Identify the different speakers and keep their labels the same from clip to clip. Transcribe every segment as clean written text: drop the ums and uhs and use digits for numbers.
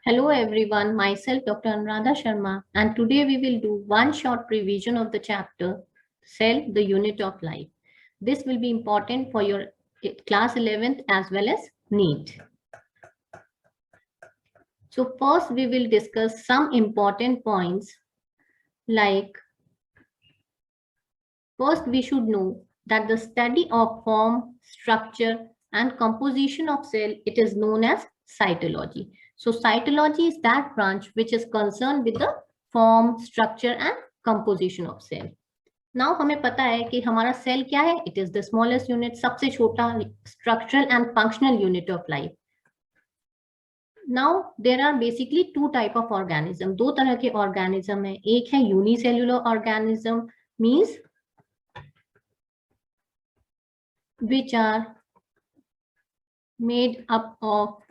Speaker 1: Hello everyone, myself Dr. Anuradha Sharma, and today we will do one short revision of the chapter Cell, the Unit of Life. This will be important for your class 11th as well as NEET. So first we will discuss some important points like first we should know that the study of form, structure and composition of cell, it is known as cytology. So cytology is that branch which is concerned with the form, structure and composition of cell. Now हमें पता है कि हमारा cell क्या है? It is the smallest unit, सबसे छोटा structural and functional unit of life. Now there are basically two type of organism. दो तरह के organism है. एक है unicellular organism, means which are made up of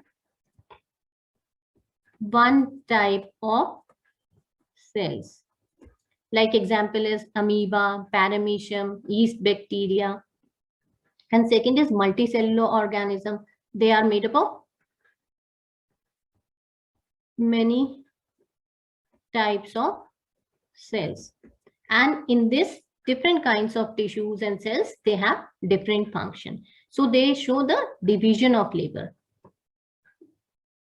Speaker 1: one type of cells. Like example is amoeba, paramecium, yeast bacteria. And second is multicellular organism. They are made up of many types of cells. And in this different kinds of tissues and cells, they have different function. So they show the division of labor.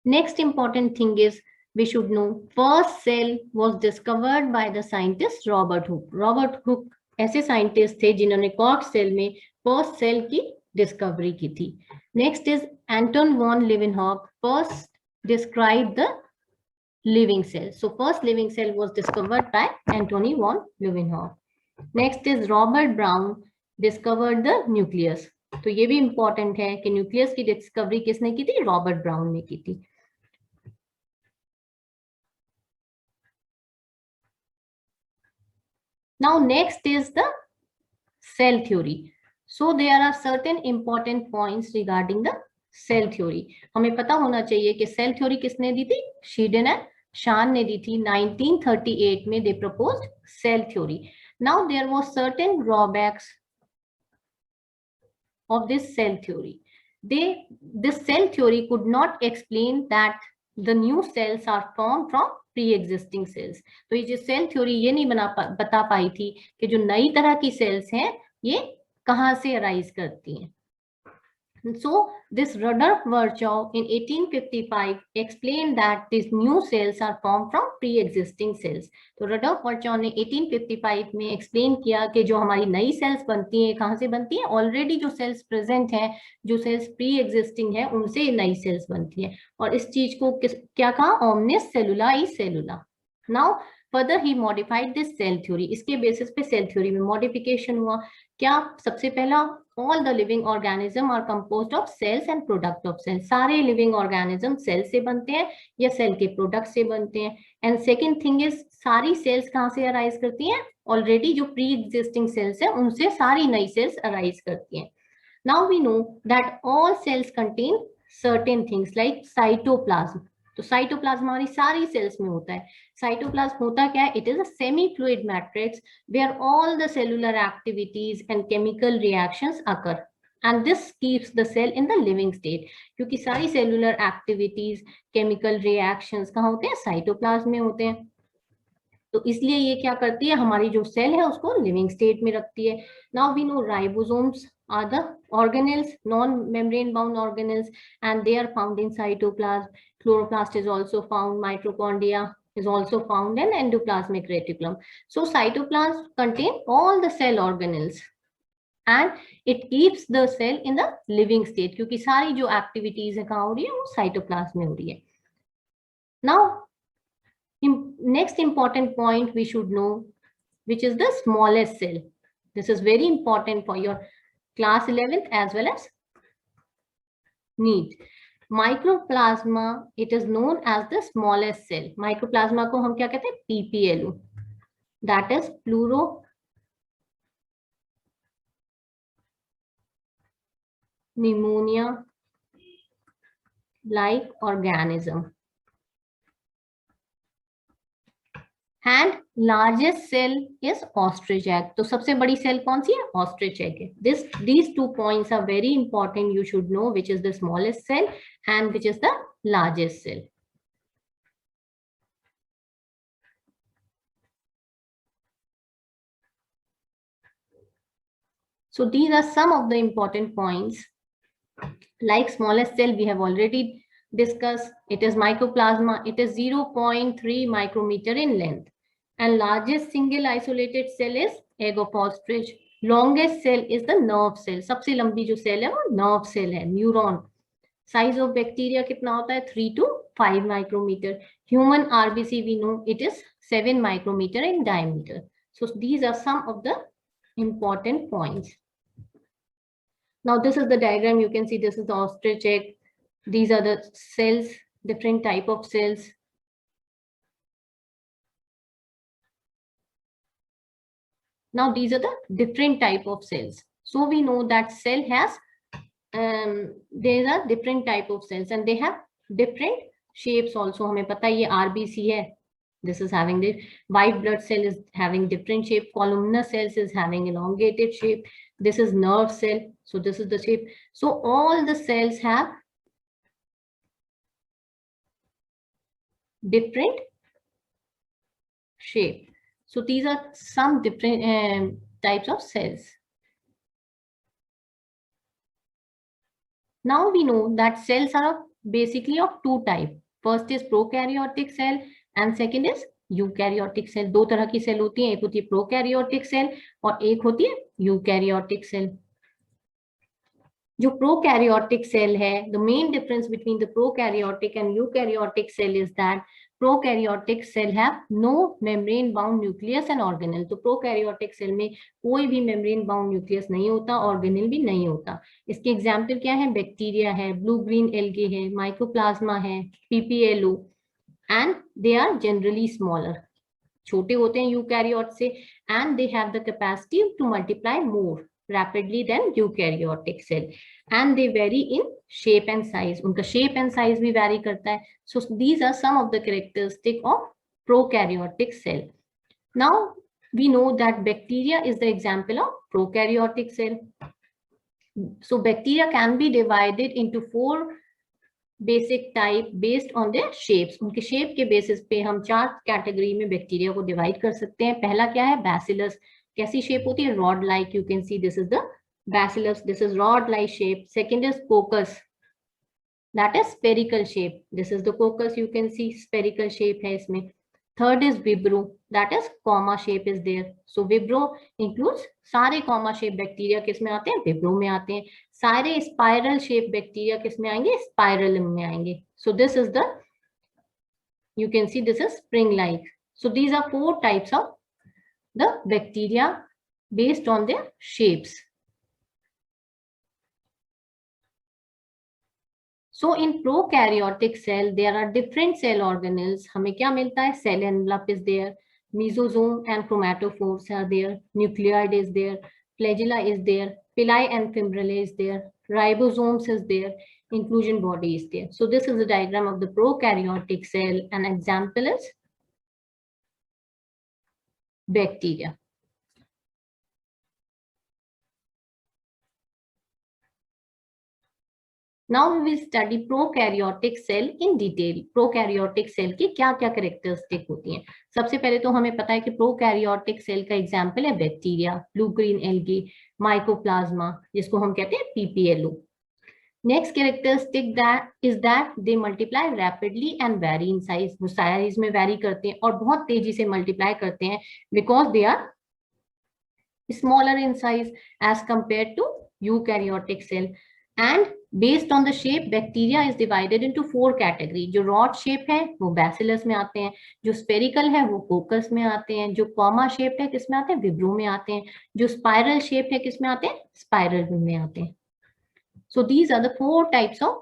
Speaker 1: Next important thing is we should know first cell was discovered by the scientist Robert Hooke. Robert Hooke ऐसे scientist थे जिन्होंने cork cell में first cell की discovery की थी. Next is Anton von Leeuwenhoek first described the living cell. So first living cell was discovered by Antony von Leeuwenhoek. Next is Robert Brown discovered the nucleus. तो ये भी important है कि nucleus की discovery किसने की थी? रॉबर्ट ब्राउन ने की थी. Now next is the cell theory. So there are certain important points regarding the cell theory. हमें पता होना चाहिए कि cell theory किसने दी थी? शीडन एंड शान ने दी थी. 1938 में they proposed cell theory. Now there was certain drawbacks of this cell theory. This cell theory could not explain that the new cells are formed from pre-existing cells. तो ये जो cell theory ये नहीं बता पाई थी कि जो नई तरह की सेल्स हैं ये कहाँ से अराइज करती हैं. So this Rudolf Virchow in 1855 explained that these new cells are formed from pre-existing cells. तो Rudolf Virchow ने 1855 में explain किया कि जो हमारी नई cells बनती हैं कहाँ से बनती हैं? Already जो cells present हैं, जो cells pre-existing हैं, उनसे नई cells बनती हैं. और इस चीज को क्या कहा? Omnis cellula is cellula. Now further he modified this cell theory. इसके basis पे cell theory में modification हुआ. क्या? सबसे पहला all the living organism are composed of cells and product of cells. सारे living organism cell से बनते हैं या cell के product से बनते हैं. And second thing is सारी cells कहाँ से arise करती हैं? Already जो pre-existing cells हैं उनसे सारी नई cells arise करती हैं. Now we know that all cells contain certain things like cytoplasm. तो साइटोप्लाज्म हमारी सारी सेल्स में होता है. साइटोप्लाज्म होता क्या है? It is a semi fluid matrix where all the cellular activities and chemical reactions occur and this keeps the cell in the living state. क्योंकि सारी सेलुलर एक्टिविटीज, केमिकल रिएक्शंस कहाँ होते हैं? साइटोप्लाज्म में होते हैं. तो इसलिए ये क्या करती है? हमारी जो सेल है उसको लिविंग स्टेट में रखती है. Now we know ribosomes are the organelles, non-membrane bound organelles, and they are found in cytoplasm. Chloroplast is also found, mitochondria is also found in endoplasmic reticulum. So cytoplasm contain all the cell organelles and it keeps the cell in the living state क्योंकि सारी जो activities है कहाँ हो रही है? वो cytoplasm में हो रही है. Now next important point we should know, which is the smallest cell. This is very important for your class 11th as well as NEET. Mycoplasma, it is known as the smallest cell. Mycoplasma को हम क्या कहते हैं? PPLO. That is pluro pneumonia like organism. And largest cell is ostrich egg. तो सबसे बड़ी cell कौन सी है? Ostrich egg है. These 2 points are very important. You should know which is the smallest cell and which is the largest cell. So these are some of the important points. Like smallest cell, we have already discussed. It is mycoplasma. It is 0.3 micrometer in length. And largest single isolated cell is egg of ostrich. Longest cell is the nerve cell. सबसे लंबी जो cell है वो nerve cell है, neuron. Size of bacteria कितना होता है? 3 to 5 micrometer. Human RBC, we know it is 7 micrometer in diameter. So these are some of the important points. Now this is the diagram. You can see this is the ostrich egg. These are the cells, different type of cells. Now these are the different type of cells. So we know that cell has, there are different type of cells and they have different shapes also. हमें पता है ये RBC है. This is having the white blood cell is having different shape. Columnar cells is having elongated shape. This is nerve cell. So this is the shape. So all the cells have different shape. So these are some different types of cells. Now we know that cells are basically of two types. First is prokaryotic cell and second is eukaryotic cell. दो तरह की cell होती है, एक होती है prokaryotic cell और एक होती है यूकैरियोटिक सेल. जो प्रोकैरियोटिक सेल है, the main difference between the prokaryotic and eukaryotic cell is that prokaryotic cell have no membrane bound nucleus and organelle. तो प्रोकैरियोटिक सेल में कोई भी मेम्ब्रेन बाउंड न्यूक्लियस नहीं होता, ऑर्गेनेल भी नहीं होता. इसके एग्जाम्पल क्या है? बैक्टीरिया है, ब्लू ग्रीन एल्गे है, माइकोप्लाज्मा है, PPLO, and they are generally smaller. छोटे होते हैं यूकैरियोट से and they have the capacity to multiply more rapidly than eukaryotic cell and they vary in shape and size. उनका shape and size भी vary करता है. So these are some of the characteristics of prokaryotic cell. Now we know that bacteria is the example of prokaryotic cell. So bacteria can be divided into 4 basic type based on their shapes. उनके shape के basis पे हम 4 category में bacteria को divide कर सकते हैं. पहला क्या है? Bacillus. कैसी शेप होती है? Rod like. You can see this is the bacillus. This is rod like shape. Second is coccus, that is spherical shape. This is the coccus. You can see spherical shape है इसमें. Third is vibrio, that is comma shape is there. So vibrio includes सारे comma shape bacteria किस में आते हैं? विब्रो में आते हैं. सारे स्पाइरल शेप बैक्टीरिया किस में आएंगे? स्पाइरल में आएंगे. सो this is the, you can see this is spring like. So these are 4 types of the bacteria based on their shapes. So in prokaryotic cell there are different cell organelles. हमें क्या मिलता है? Cell envelope is there, mesosome and chromatophores are there, nucleoid is there, flagella is there, pili and fibrilla is there, ribosomes is there, inclusion body is there. So this is the diagram of the prokaryotic cell. An example is bacteria. Now we will study prokaryotic cell in detail. Prokaryotic cell की क्या क्या characteristic होती हैं? सबसे पहले तो हमें पता है कि प्रोकैरियोटिक सेल का एग्जाम्पल है bacteria, blue green algae, mycoplasma, जिसको हम कहते हैं PPLO. Next characteristic that they multiply rapidly and vary in size. वो साइज में वेरी करते हैं और बहुत तेजी से मल्टीप्लाई करते हैं because they are smaller in size as compare to eukaryotic cell. And based on the shape, bacteria is divided into 4 category. जो rod shape है वो bacillus में आते हैं, जो spherical है वो coccus में आते हैं, जो comma shape है किस में आते हैं? vibrio में आते हैं, जो spiral shape है किस में आते हैं? spiral में आते हैं. So these are the 4 types of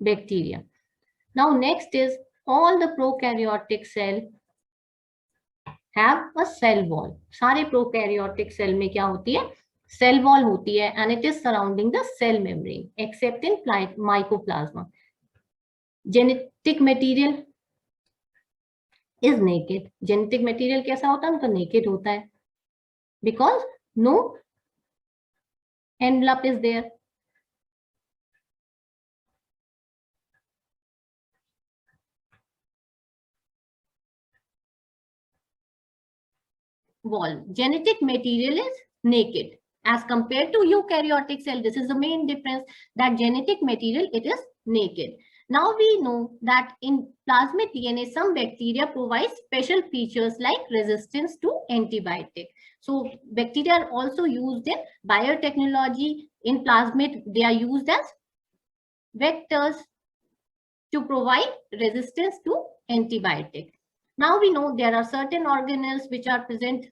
Speaker 1: bacteria. Now next is all the prokaryotic cell have a cell wall. सारे prokaryotic cell में क्या होती है? सेल वॉल होती है and it is surrounding the cell membrane except in mycoplasma. Genetic material is naked. Genetic material कैसा होता है? तो naked होता है because no envelope is there. Wall. Genetic material is naked. As compared to eukaryotic cell, this is the main difference, that genetic material, it is naked. Now we know that in plasmid DNA, some bacteria provide special features like resistance to antibiotic. So bacteria are also used in biotechnology. In plasmid, they are used as vectors to provide resistance to antibiotic. Now we know there are certain organelles which are present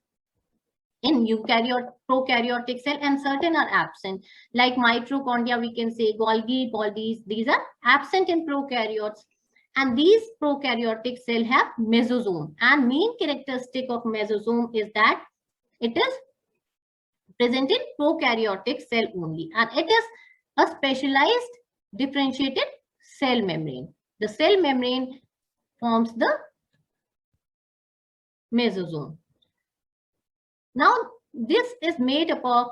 Speaker 1: in prokaryotic cell and certain are absent, like mitochondria, we can say Golgi, Polys, these are absent in prokaryotes. And these prokaryotic cell have mesosome, and main characteristic of mesosome is that it is present in prokaryotic cell only, and it is a specialized differentiated cell membrane. The cell membrane forms the mesosome. Now, this is made up of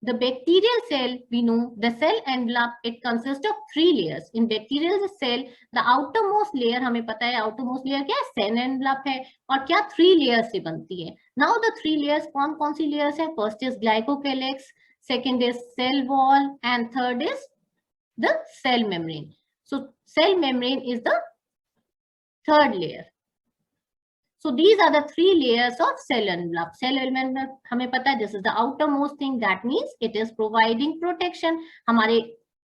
Speaker 1: the bacterial cell. We know the cell envelope, it consists of 3 layers. In bacterial cell, the outermost layer, हमें पता है outermost layer क्या है, cell envelope है, और क्या 3 layers से बनती है. Now the 3 layers कौन सी layers है? First is glycocalyx, second is cell wall, and third is the cell membrane. So cell membrane is the third layer. So these are the 3 layers of cell envelope. Cell envelope हमें पता है, this is the outermost thing. That means it is providing protection. हमारे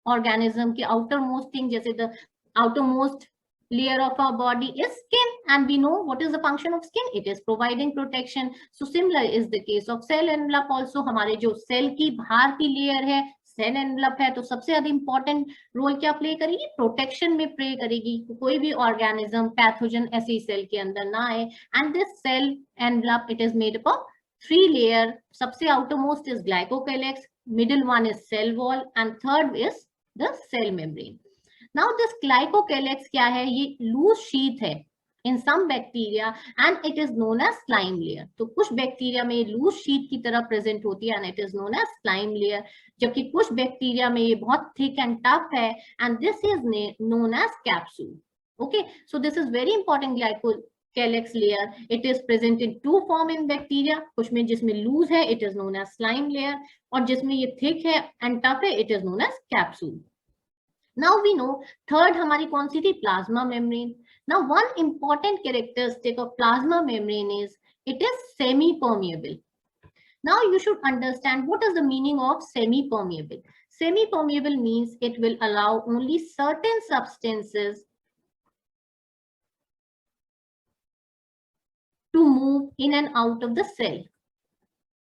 Speaker 1: organism के outermost thing, जैसे the outermost layer of our body is skin, and we know what is the function of skin. It is providing protection. So similar is the case of cell envelope also. हमारे जो cell की बाहर की layer है, cell envelope है, तो सबसे ज्यादा इंपॉर्टेंट रोल क्या प्ले करेगी? प्रोटेक्शन में प्ले करेगी, कोई भी ऑर्गेनिज्म पैथोजन ऐसी सेल के अंदर ना आए. And this cell envelope, it is made up of 3 layer. सबसे outermost is glycocalyx, middle one is cell wall, and third is the cell membrane. Now this glycocalyx क्या है? ये लूज शीट है in some bacteria and it is known as slime layer. तो कुछ bacteria में loose sheet की तरह present होती है and it is known as slime layer, जबकि कुछ बैक्टीरिया में ये बहुत thick and tough है and this is known as capsule. Okay, so this is very important. Glycocalyx layer, it is present in 2 form in bacteria. कुछ में जिसमें loose है it is known as slime layer, और जिसमें ये thick है and tough है it is known as capsule. Now we know third हमारी कौन सी थी? Plasma membrane. Now, one important characteristic of plasma membrane is it is semi-permeable. Now, you should understand what is the meaning of semi-permeable. Semi-permeable means it will allow only certain substances to move in and out of the cell.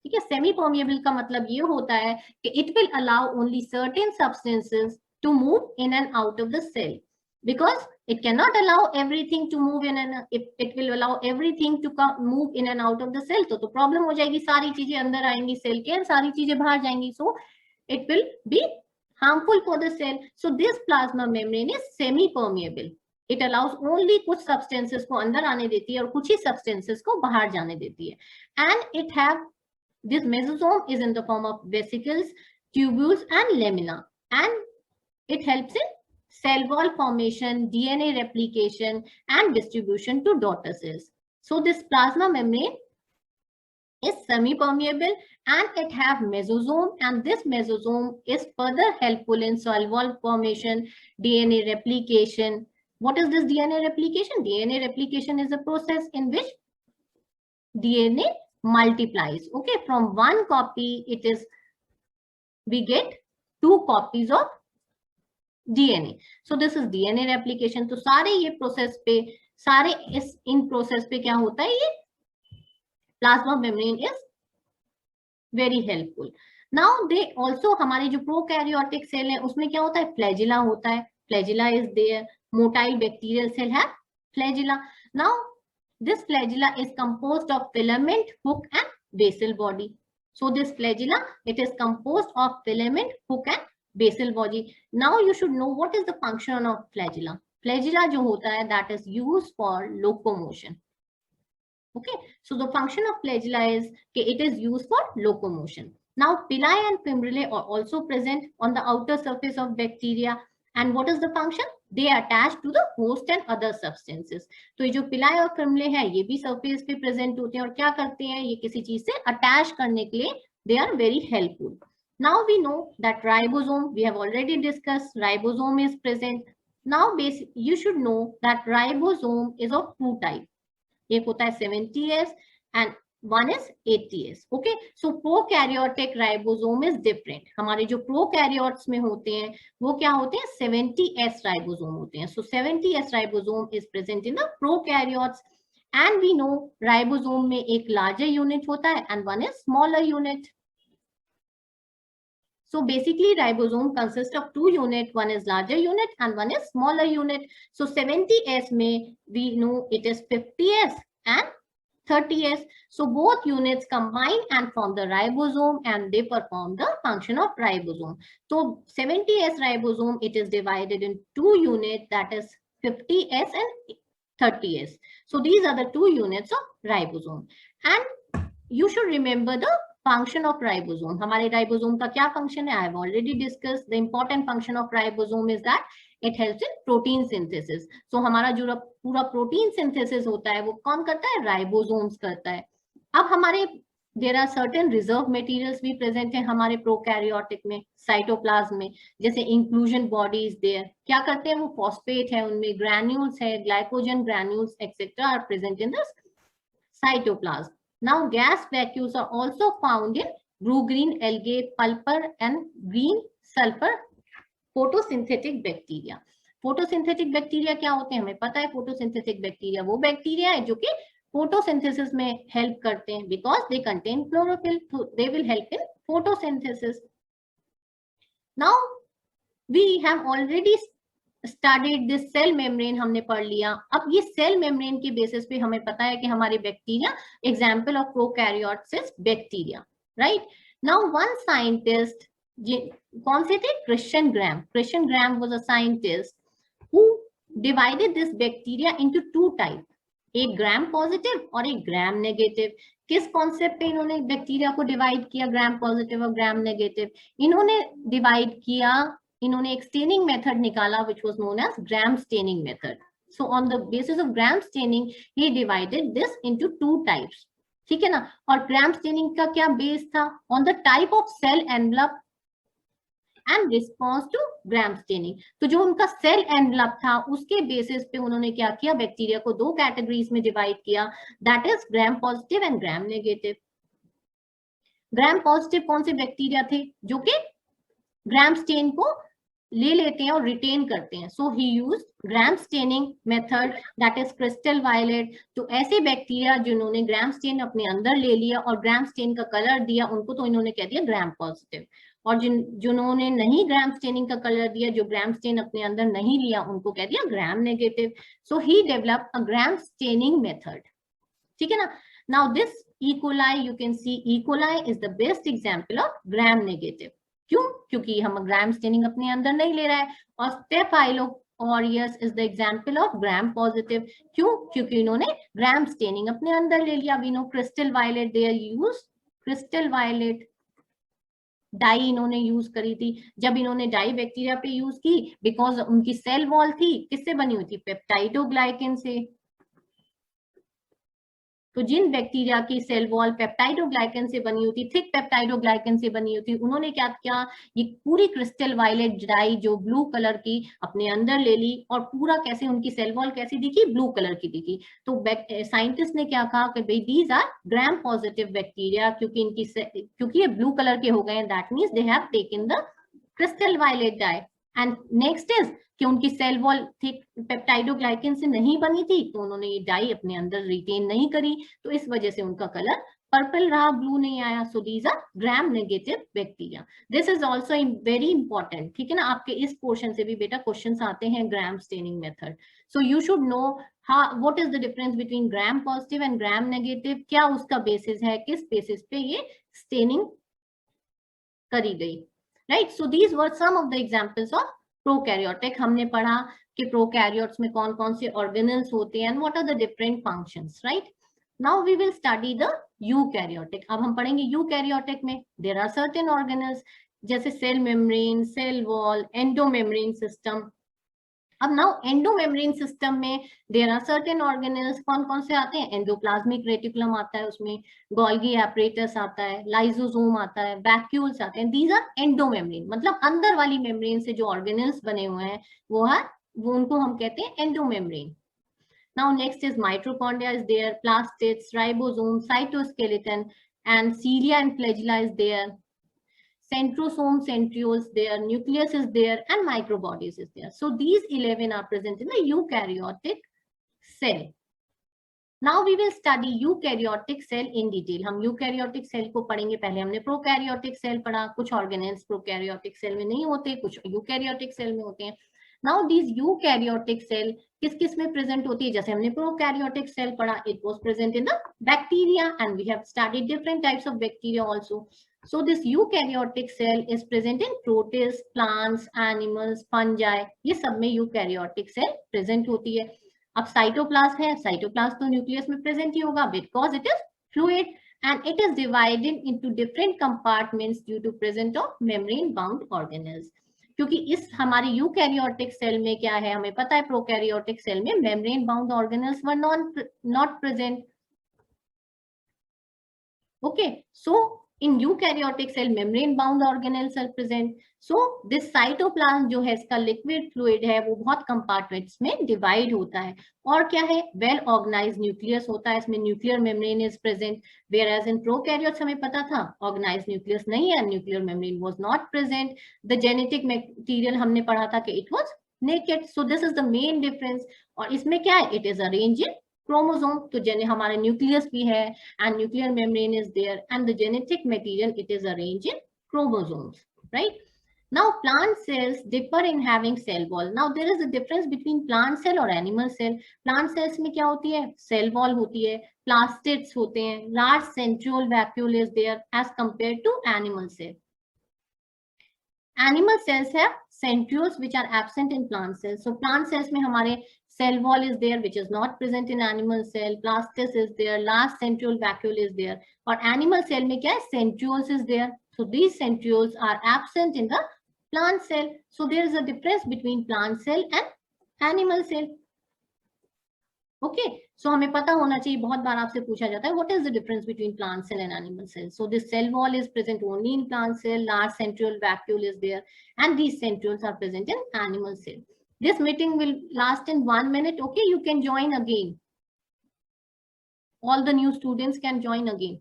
Speaker 1: ठीक है, semi-permeable का मतलब ये होता है कि it will allow only certain substances to move in and out of the cell. Because it cannot allow everything to move in and if it will allow everything to move in and out of the cell, तो problem हो जाएगी, सारी चीजें अंदर आएंगी cell के और सारी चीजें बाहर जाएंगी. So it will be harmful for the cell. So this plasma membrane is semi-permeable. It allows only कुछ substances को अंदर आने देती है और कुछ ही substances को बाहर जाने देती है. And it have this mesosome is in the form of vesicles, tubules, and lamina, and it helps in cell wall formation, DNA replication, and distribution to daughter cells. So this plasma membrane is semi-permeable and it have mesosome, and this mesosome is further helpful in cell wall formation, DNA replication. What is this DNA replication? DNA replication is a process in which DNA multiplies. Okay, from 1 copy we get 2 copies of DNA. So this is DNA replication. तो सारे ये process पे, सारे in process पे क्या होता है? ये plasma membrane is very helpful. Now they also, हमारे जो प्रोकैरियोटिक सेल है उसमें क्या होता है? फ्लैजिला होता है. Flagella is there. Motile bacterial cell है flagella. Now this flagella is composed of filament, hook and basal body. So this flagella, it is composed of filament, hook and basal body. Now you should know what is the function of flagella. Flagella जो होता है, that is used for locomotion. Okay, so the function of flagella is it is used for locomotion. Now pili and fibrillae are also present on the outer surface of bacteria, and what is the function? They attach to the host and other substances. तो ये जो पिलाए और क्रिमले हैं ये भी surface पे प्रेजेंट होते हैं और क्या करते हैं, ये किसी चीज से अटैच करने के लिए they are very helpful. Now we know that ribosome, we have already discussed, ribosome is present. Now you should know that ribosome is of two types. एक होता है 70S and one is 80S. Okay, so prokaryotic ribosome is different. हमारे जो prokaryotes में होते हैं वो क्या होते हैं, 70S ribosome होते हैं. So 70S ribosome is present in the prokaryotes, and we know ribosome में एक larger unit होता है and one is smaller unit. So basically ribosome consists of two units, one is larger unit and one is smaller unit. So 70S may we know it is 50S and 30S. So both units combine and form the ribosome and they perform the function of ribosome. So 70S ribosome, it is divided in two units, that is 50S and 30S. So these are the two units of ribosome. And you should remember the function of ribosome. हमारे ribosome का क्या function है? I have already discussed. The important function of ribosome is that it helps in protein synthesis. So हमारा जो पूरा protein synthesis होता है वो कौन करता है? Ribosomes करता है. अब हमारे there are certain reserve materials भी present हैं हमारे prokaryotic में, cytoplasm में, जैसे inclusion bodies there. क्या करते हैं वो? phosphate है उनमें, granules है, glycogen granules etc. are present in the cytoplasm. Now gas vacuoles are also found in blue-green algae, pulper and green sulfur photosynthetic bacteria. Photosynthetic bacteria क्या होते हैं? हमें पता है photosynthetic bacteria वो bacteria है जो कि photosynthesis में help करते हैं because they contain chlorophyll, so they will help in photosynthesis. Now we have already studied this cell membrane, हमने पढ़ लिया. अब ये cell membrane के basis पे हमें पता है कि हमारे bacteria, example of prokaryotes is bacteria, right? Now one scientist, कौन से थे? Christian Graham. Christian Graham was a scientist who divided this bacteria into two types, एक gram positive और एक gram negative. किस कॉन्सेप्ट पे इन्होंने बैक्टीरिया को डिवाइड किया, ग्राम पॉजिटिव और ग्राम नेगेटिव? इन्होंने डिवाइड किया, इन्होंने एक स्टेनिंग मेथड निकाला which was known as gram staining method. So on the basis of gram staining he divided this into two types. ठीक है ना? और gram staining का क्या बेस था? On the type of cell envelope and response to gram staining. तो जो उनका सेल एनवेलप था उसके बेसिस पे उन्होंने क्या किया, बैक्टीरिया को दो कैटेगरीज में डिवाइड किया, that is gram positive and gram negative. Gram positive कौन से बैक्टीरिया थे? जो कि ग्राम स्टेन को ले लेते हैं और रिटेन करते हैं. So he use gram staining method, that is crystal violet. तो ऐसे बैक्टीरिया जिन्होंने ग्राम स्टेन अपने अंदर ले लिया और ग्राम स्टेन का कलर दिया उनको तो इन्होंने कह दिया ग्राम पॉजिटिव, और जिन्होंने नहीं ग्राम स्टेनिंग का कलर दिया, जो ग्राम स्टेन अपने अंदर नहीं लिया, उनको कह दिया gram negative. So he develop a gram staining method. ठीक है ना? Now this E. coli, you can see E. coli is the best example of gram negative. क्यों? क्योंकि हम ग्राम स्टेनिंग अपने अंदर नहीं ले रहा है. और Staphylococcus is the example of gram positive. क्यों? क्योंकि इन्होंने ग्राम स्टेनिंग अपने अंदर ले लिया. We know crystal violet, they are used crystal violet. Dye इन्होंने यूज करी थी. जब इन्होंने डाई बैक्टीरिया पे यूज की, बिकॉज उनकी सेल वॉल थी किससे बनी हुई थी? पेप्टाइडोग्लाइकेन से. तो जिन बैक्टीरिया की सेल वॉल पेप्टाइडोग्लाइकेन से बनी होती, थिक पेप्टाइडोग्लाइकेन से बनी होती, उन्होंने क्या किया, ये पूरी क्रिस्टल वायलेट डाई जो ब्लू कलर की अपने अंदर ले ली, और पूरा कैसे उनकी सेल वॉल कैसी दिखी? ब्लू कलर की दिखी. तो साइंटिस्ट ने क्या कहा कि भाई these are gram positive bacteria, क्योंकि ये ब्लू कलर के हो गए, that means they have taken the crystal violet dye. And next is कि उनकी सेल वॉल थिक पेप्टाइडोग्लाइकेन से नहीं बनी थी, तो उन्होंने ये डाई अपने अंदर रिटेन नहीं करी, तो इस वजह से उनका कलर पर्पल रहा, ब्लू नहीं आया. So these are gram negative bacteria. This is also very important. ठीक है ना? आपके इस पोर्शन से भी बेटा क्वेश्चन आते हैं gram staining method. So you should know what is the difference between gram positive and gram negative. क्या उसका बेसिस है, किस बेसिस पे ये स्टेनिंग करी गई, right? So these were some of the examples of prokaryotic. हमने पढ़ा कि प्रोकैरियोट्स में कौन कौन से ऑर्गेनल्स होते हैं and what are the different functions, right? Now we will study the eukaryotic. अब हम पढ़ेंगे यूकैरियोटिक में देयर आर सर्टेन ऑर्गेनल्स जैसे cell membrane, cell wall, endomembrane system. अब नाउ एंडोमेम्ब्रेन सिस्टम में देयर आर सर्टेन ऑर्गेनेल्स, कौन कौन से आते हैं? एंडोप्लाज्मिक रेटिकुलम आता है, उसमें गोल्गी एपरेटस आता है, लाइसोसोम आता है, वैक्यूल्स आते हैं। दीज आर एंडोमेम्ब्रेन, मतलब अंदर वाली मेम्ब्रेन से जो ऑर्गेनेल्स बने हुए हैं वो उनको हम कहते हैं endomembrane. Now next is mitochondria is there, plastids, ribosome, cytoskeleton, and cilia and flagella is there. Centrosome, centrioles there, nucleus is there, and microbodies is there. So these 11 are present in the eukaryotic cell. Now we will study eukaryotic cell in detail. हम eukaryotic cell को पढ़ेंगे, पहले हमने prokaryotic cell पढ़ा, कुछ organelles prokaryotic cell में नहीं होते, कुछ eukaryotic cell में होते हैं. Now these eukaryotic cell किस किस में present होती है? जैसे हमने prokaryotic cell पढ़ा, it was present in the bacteria, and we have studied different types of bacteria also. So this eukaryotic cell is present in protists, plants, animals, fungi. ये सब में eukaryotic cell present होती है. अब cytoplasm है, cytoplasm तो nucleus में present ही होगा because it is fluid and it is divided into different compartments due to presence of membrane bound organelles. क्योंकि इस हमारे यूकैरियोटिक सेल में क्या है, हमें पता है प्रोकैरियोटिक सेल में membrane bound organelles were not present. Okay, so in eukaryotic cell membrane bound organelles are present. So this cytoplasm जो है इसका liquid fluid है वो बहुत compartments में divide होता है. और क्या है, well organized nucleus होता है, इसमें nuclear membrane is present, whereas in prokaryotes हमें पता था organized nucleus नहीं है, nuclear membrane was not present. The genetic material हमने पढ़ा था कि it was naked. So this is the main difference. और इसमें क्या है, it is arranged in chromosome. तो हमारे न्यूक्लियस भी है and nuclear membrane is there and the genetic material it is arranged in chromosomes, right? Now plant cells differ in having cell wall. Now there is a difference between plant cell और animal cell. Plant cells में क्या होती है, cell wall होती है, plastids होते हैं, large central vacuole is there as compared to animal cell. Animal cells have centrioles which are absent in plant cells. So plant cells में हमारे cell wall is there which is not present in animal cell, plastids is there, large central vacuole is there. और animal cell में क्या है, centrioles is there. So these centrioles are absent in the plant cell. So there is a difference between plant cell and animal cell. Okay, so हमें पता होना चाहिए, बहुत बार आपसे पूछा जाता है what is the difference between plant cell and animal cell. So this cell wall is present only in plant cell, large central vacuole is there, and these centrioles are present in animal cell. This meeting will last in 1 minute. Okay, you can join again. All the new students can join again.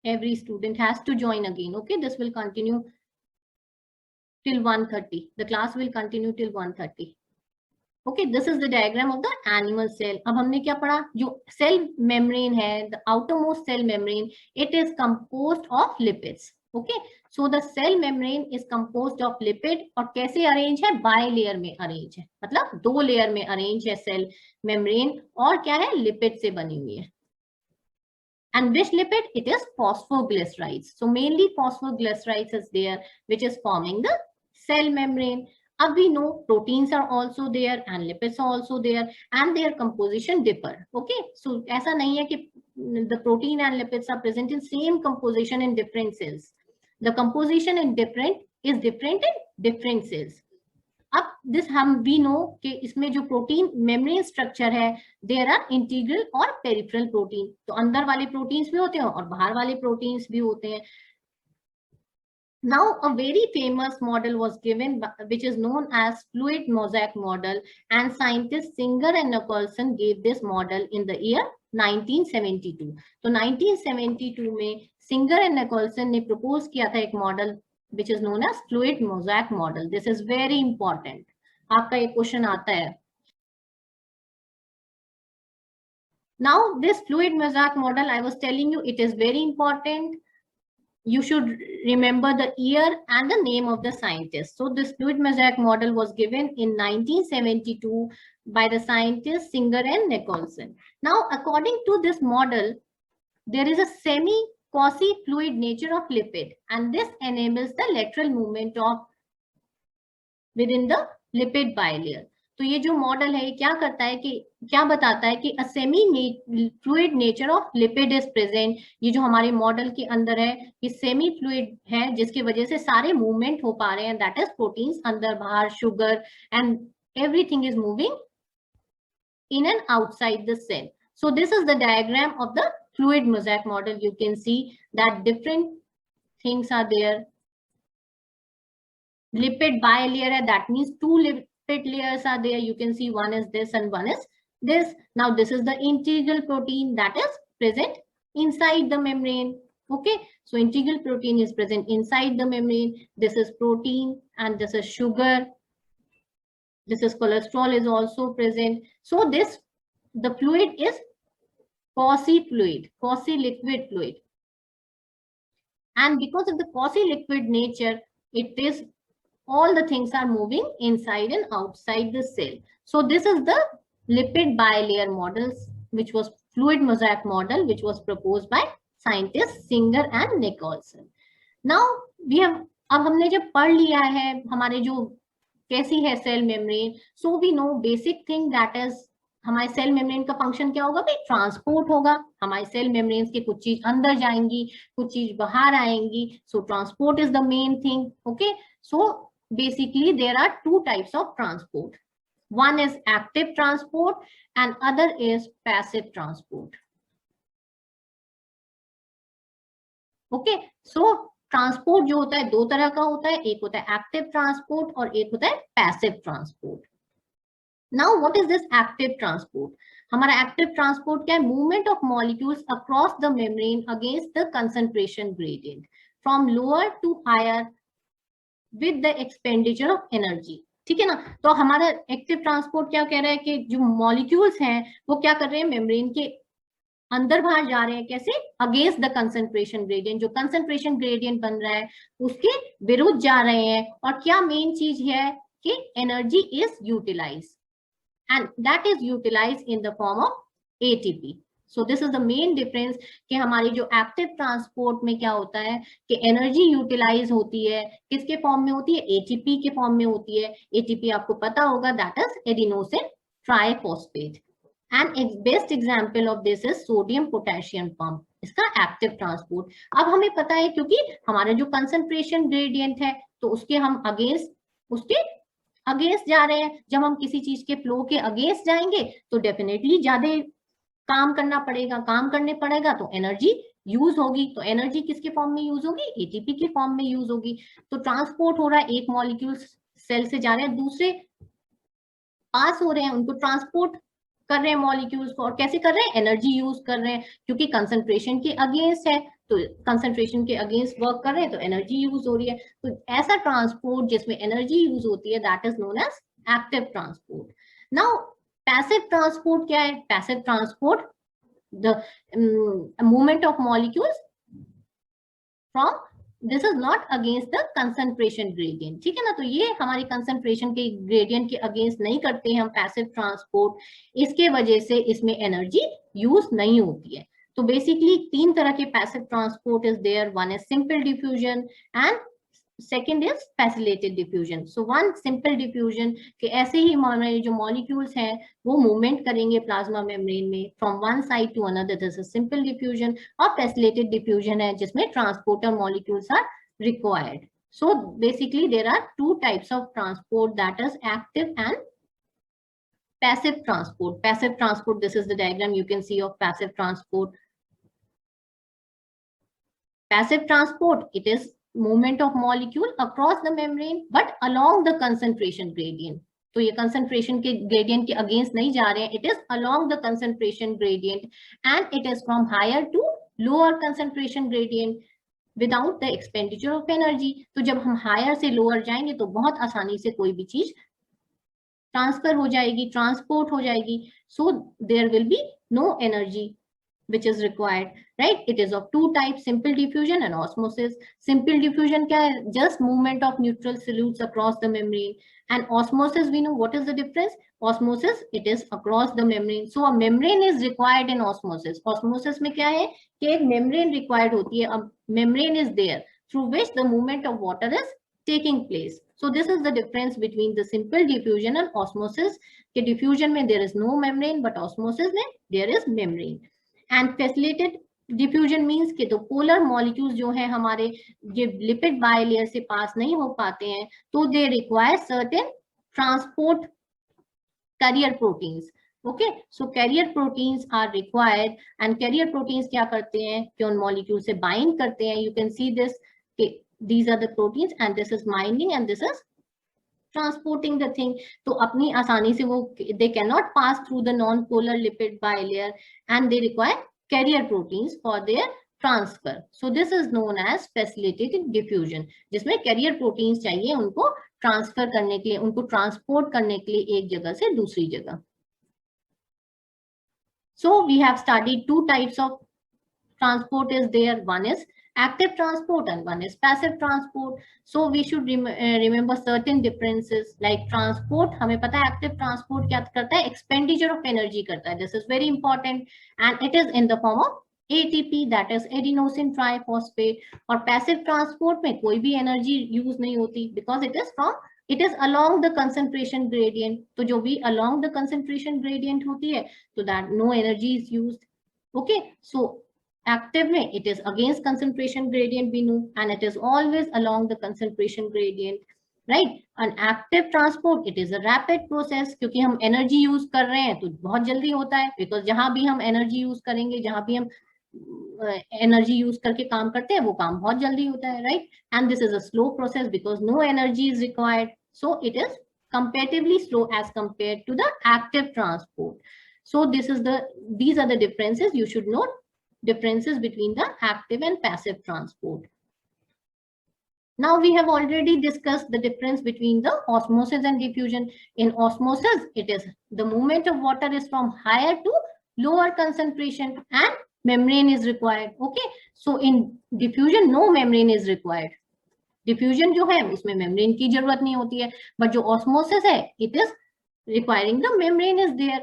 Speaker 1: Every student has to join again. Okay, this will continue till 1:30. The class will continue till 1:30. Okay, this is the diagram of the animal cell. अब हमने क्या पढ़ा, जो cell membrane है, the outermost cell membrane, it is composed of lipids. Okay, so the cell membrane is composed of lipid. और कैसे arrange है, by layer में अरेंज है, मतलब 2 लेयर में अरेंज है सेल membrane, और क्या है, लिपिड से बनी हुई है. And which lipid? It is phosphoglycerides. So mainly phosphoglycerides is there, which is forming the cell membrane. अब we know proteins are also there and lipids are also there and their composition differ. Okay, so ऐसा नहीं है कि the protein and lipids are present in same composition in different cells. The composition is different in different cells. अब this हम we know कि इसमें जो protein membrane structure है, देयर आर इंटीग्रल और पेरिफेरल प्रोटीन. तो अंदर वाले प्रोटीन्स भी होते हैं और बाहर वाले प्रोटीन्स भी होते हैं. Now a very famous model was given which is known as fluid mosaic model, and scientists Singer and Nicholson gave this model in the year 1972. तो 1972 में Singer and Nicholson ने propose किया था एक model which is known as fluid mosaic model. This is very important. आपका ये question आता है. Now this fluid mosaic model, I was telling you, it is very important. You should remember the year and the name of the scientist. So this fluid mosaic model was given in 1972 by the scientists Singer and Nicholson. Now according to this model, there is a semi-quasi fluid nature of lipid, and this enables the lateral movement of within the lipid bilayer. तो ये जो model है ये क्या करता है कि क्या बताता है कि a semi fluid nature of lipid is present. ये जो हमारे मॉडल के अंदर है ये सेमी फ्लूइड है जिसकी वजह से सारे मूवमेंट हो पा रहे हैं, दैट इज प्रोटीन्स अंदर बाहर, sugar, and everything is moving in and outside the cell. So this is the diagram of the fluid mosaic model. You can see that different things are there. Lipid bilayer, that means two lipid layers are there. You can see one is this and one is this. Now this is the integral protein that is present inside the membrane. Okay, so integral protein is present inside the membrane. This is protein and this is sugar. This is cholesterol is also present. So this, the fluid is quasi-fluid, quasi-liquid fluid. And because of the quasi-liquid nature, it is all the things are moving inside and outside the cell. So this is the lipid bilayer models, which was fluid mosaic model, which was proposed by scientists Singer and Nicholson. Now we have, अब हमने जब पढ़ लिया है हमारे जो कैसी है cell membrane, so we know basic thing that is हमारे सेल मेम्ब्रेन का फंक्शन क्या होगा भाई, ट्रांसपोर्ट होगा. हमारे सेल मेम्ब्रेन के कुछ चीज अंदर जाएंगी, कुछ चीज बाहर आएंगी. सो transport is the main thing. Okay, so basically there are two types of transport. One is active transport and other is passive transport. Okay, so transport जो होता है दो तरह का होता है, एक होता है एक्टिव ट्रांसपोर्ट और एक होता है passive transport. Now what is this active transport? हमारा एक्टिव ट्रांसपोर्ट क्या है? Movement of molecules across the membrane against the concentration gradient from lower to higher with the expenditure of energy. ठीक है ना. तो हमारा एक्टिव ट्रांसपोर्ट क्या कह रहा है कि जो मॉलिक्यूल्स हैं वो क्या कर रहे हैं, मेम्ब्रेन के अंदर बाहर जा रहे हैं. कैसे? Against the concentration gradient. जो कंसंट्रेशन ग्रेडियंट बन रहा है उसके विरुद्ध जा रहे हैं. और क्या मेन चीज है कि energy is utilise and that is utilise in the form of ATP. So this is the main difference कि हमारी जो एक्टिव ट्रांसपोर्ट में क्या होता है कि एनर्जी यूटिलाइज होती है. किसके फॉर्म में होती है? एटीपी के फॉर्म में होती है. एटीपी आपको पता होगा, that is adenosine triphosphate. And best example of this is sodium potassium pump, इसका एक्टिव ट्रांसपोर्ट. अब हमें पता है क्योंकि हमारा जो कंसंट्रेशन ग्रेडियंट है तो उसके हम अगेंस्ट, उसके अगेंस्ट जा रहे हैं. जब हम किसी चीज के फ्लो के अगेंस्ट जाएंगे तो डेफिनेटली ज्यादा काम करना पड़ेगा. काम करने पड़ेगा तो एनर्जी यूज होगी. तो एनर्जी किसके फॉर्म में यूज होगी? एटीपी के फॉर्म में यूज होगी. तो ट्रांसपोर्ट हो रहा है, एक मॉलिक्यूल सेल से जा रहे हैं, दूसरे पास हो रहे हैं, उनको ट्रांसपोर्ट कर रहे हैं मॉलिक्यूल्स को. और कैसे कर रहे हैं? एनर्जी यूज कर रहे हैं, क्योंकि कंसंट्रेशन के अगेंस्ट है तो कंसंट्रेशन के अगेंस्ट वर्क कर रहे हैं तो एनर्जी यूज हो रही है. तो ऐसा ट्रांसपोर्ट जिसमें एनर्जी यूज होती है that is known as active transport. Now passive transport क्या है? Passive transport, the movement of molecules from, this is not against the concentration gradient. ठीक है ना. तो ये हमारी concentration के gradient के against नहीं करते हैं हम passive transport. इसके वजह से इसमें energy use नहीं होती है. तो basically तीन तरह के passive transport is there. One is simple diffusion and second is facilitated diffusion. So one simple diffusion कि ऐसे ही हमारे जो molecules हैं वो movement करेंगे plasma membrane में from one side to another. This is simple diffusion. और facilitated diffusion है जिसमें transporter molecules are required. So basically there are two types of transport, that is active and passive transport. Passive transport, this is the diagram you can see of passive transport. Passive transport, it is movement of molecule across the membrane but along the concentration gradient. तो ये concentration के gradient के against नहीं जा रहे हैं. It is along the concentration gradient and it is from higher to lower concentration gradient without the expenditure of energy. तो जब हम higher से lower जाएंगे तो बहुत आसानी से कोई भी चीज transfer हो जाएगी, transport हो जाएगी. So there will be no energy which is required, right? It is of two types, simple diffusion and osmosis. Simple diffusion क्या है? Just movement of neutral solutes across the membrane. And osmosis, we know what is the difference? Osmosis, it is across the membrane. So a membrane is required in osmosis. Osmosis में क्या है कि एक membrane required होती है. A membrane is there through which the movement of water is taking place. So this is the difference between the simple diffusion and osmosis. कि diffusion में there is no membrane, but osmosis में there is membrane. And facilitated diffusion means कि तो polar molecules जो है हमारे ये lipid bilayer से पास नहीं हो पाते हैं तो they require certain transport carrier proteins. Okay, so carrier proteins are required, and carrier proteins क्या करते हैं कि उन molecule से bind करते हैं. You can see this, these are the proteins and this is binding and this is transporting the thing. तो अपनी आसानी से वो, they cannot pass through the non-polar lipid bilayer and they require carrier proteins for their transfer. So this is known as facilitated diffusion, जिसमें carrier proteins चाहिए उनको transfer करने के लिए, उनको transport करने के लिए एक जगह से दूसरी जगह. So we have studied two types of transport is there. One is active transport and one is passive transport. So we should remember certain differences. Like transport, हमें पता है active transport क्या करता है, expenditure of energy करता है. This is very important and it is in the form of ATP, that is adenosine triphosphate. और passive transport में कोई भी energy use नहीं होती because it is along the concentration gradient. तो जो भी along the concentration gradient होती है, so that no energy is used. Okay, so active में it is against concentration gradient we know, and it is always along the concentration gradient, right? An active transport, it is a rapid process, क्योंकि हम energy use कर रहे हैं तो बहुत जल्दी होता है, because जहां भी हम energy use करेंगे, जहां भी हम energy use करके काम करते हैं, वो काम बहुत जल्दी होता है, right? And this is a slow process because no energy is required, so it is comparatively slow as compared to the active transport. So these are the differences you should note. Differences between the active and passive transport. Now we have already discussed the difference between the osmosis and diffusion. In osmosis, it is the movement of water is from higher to lower concentration and membrane is required. Okay, so in diffusion no membrane is required. Diffusion जो है उसमें membrane की जरूरत नहीं होती है, but जो osmosis है, it is requiring the membrane is there.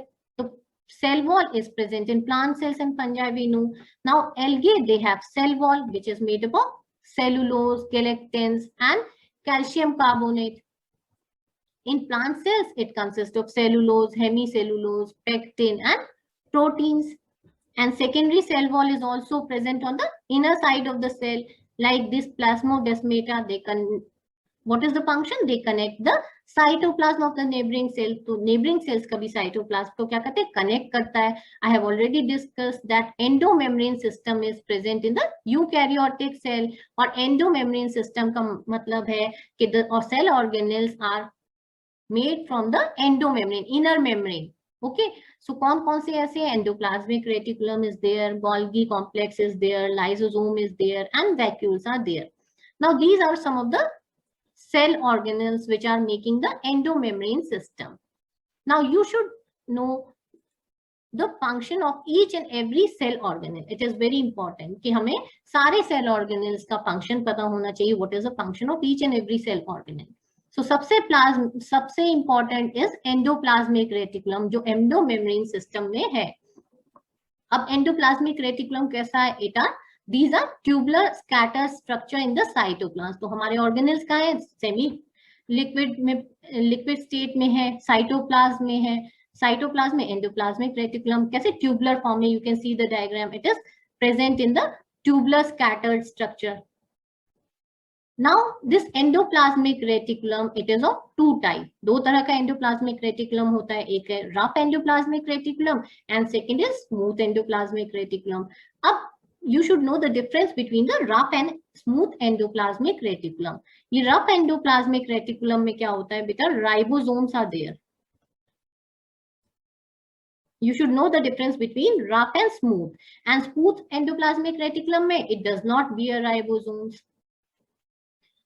Speaker 1: Cell wall is present in plant cells and fungi, we know. Now algae, they have cell wall which is made up of cellulose, galactans and calcium carbonate. In plant cells, it consists of cellulose, hemicellulose, pectin and proteins. And secondary cell wall is also present on the inner side of the cell, like this plasmodesmata. What is the function? They connect the cytoplasm of the neighboring cell. तो neighboring cells का भी cytoplasm को क्या कहते हैं, connect करता है. I have already discussed that endomembrane system is present in the eukaryotic cell. और endomembrane system का मतलब है कि the cell organelles are made from the endomembrane, inner membrane. Okay, so कौन से ऐसे हैं? Endoplasmic reticulum is there, Golgi complex is there, lysosome is there, and vacuoles are there. Now these are some of the cell organelles which are making the endomembrane system. Now you should know the function of each and every cell organelle. It is very important कि हमें सारे cell organelles का function पता होना चाहिए. What is the function of each and every cell organelle? So सबसे important is endoplasmic reticulum जो endomembrane system में है. अब endoplasmic reticulum कैसा है? These are tubular scattered structure in the cytoplasm. तो हमारे organelles कहाँ है? Semi liquid state में है, cytoplasm में है. Cytoplasm में endoplasmic reticulum कैसे tubular form में? You can see the diagram. It is present in the tubular scattered structure. Now this endoplasmic reticulum, it is of two type. दो तरह का endoplasmic reticulum होता है. एक है rough endoplasmic reticulum and second is smooth endoplasmic reticulum. अब you should know the difference between the rough and smooth endoplasmic reticulum. ये rough endoplasmic reticulum में क्या होता है बेटा? Ribosomes are there. You should know the difference between rough and smooth. And smooth endoplasmic reticulum में it does not bear ribosomes.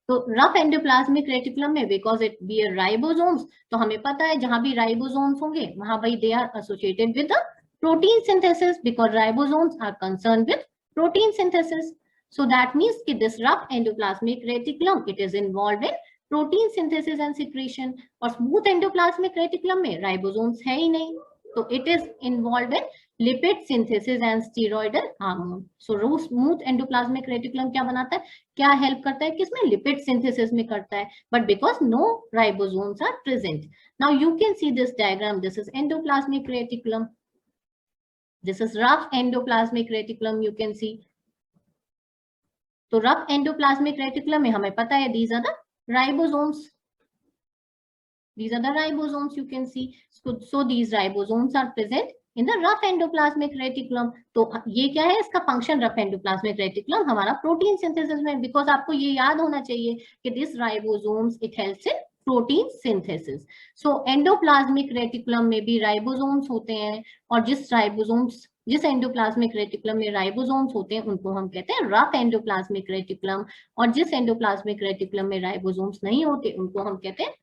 Speaker 1: तो rough endoplasmic reticulum में because it beer ribosomes, तो हमें पता है जहां भी राइबोसोम्स होंगे वहां भाई they are associated with the protein synthesis because ribosomes are concern with protein synthesis. So that means कि this rough endoplasmic reticulum it is involved in protein synthesis and secretion. और स्मूथ एंडोप्लाज्मिक रेटिकुलम में ribosomes है ही नहीं, तो it is involved in lipid synthesis and steroidal hormone. So smooth endoplasmic reticulum क्या बनाता है, क्या help करता है, किसमें? lipid synthesis में करता है, but because no ribosomes are present. Now you can see this diagram. This is endoplasmic reticulum. This is rough endoplasmic reticulum. You can see. तो rough endoplasmic reticulum में हमें पता है these are the ribosomes. These are the ribosomes you can see. So these ribosomes are present in the rough endoplasmic reticulum. तो ये क्या है, इसका फंक्शन रफ एंडोप्लाज्मिक रेटिकुलम हमारा प्रोटीन सिंथेसिस में, बिकॉज आपको ये याद होना चाहिए कि this ribosomes it helps in protein synthesis. So endoplasmic reticulum में भी राइबोसोम्स होते हैं, और जिस एंडोप्लाज्मिक रेटिकुलम में राइबोसोम्स होते हैं उनको हम कहते हैं रफ एंडोप्लाज्मिक रेटिकुलम, और जिस एंडोप्लाज्मिक रेटिकुलम में राइबोसोम्स नहीं होते उनको हम कहते हैं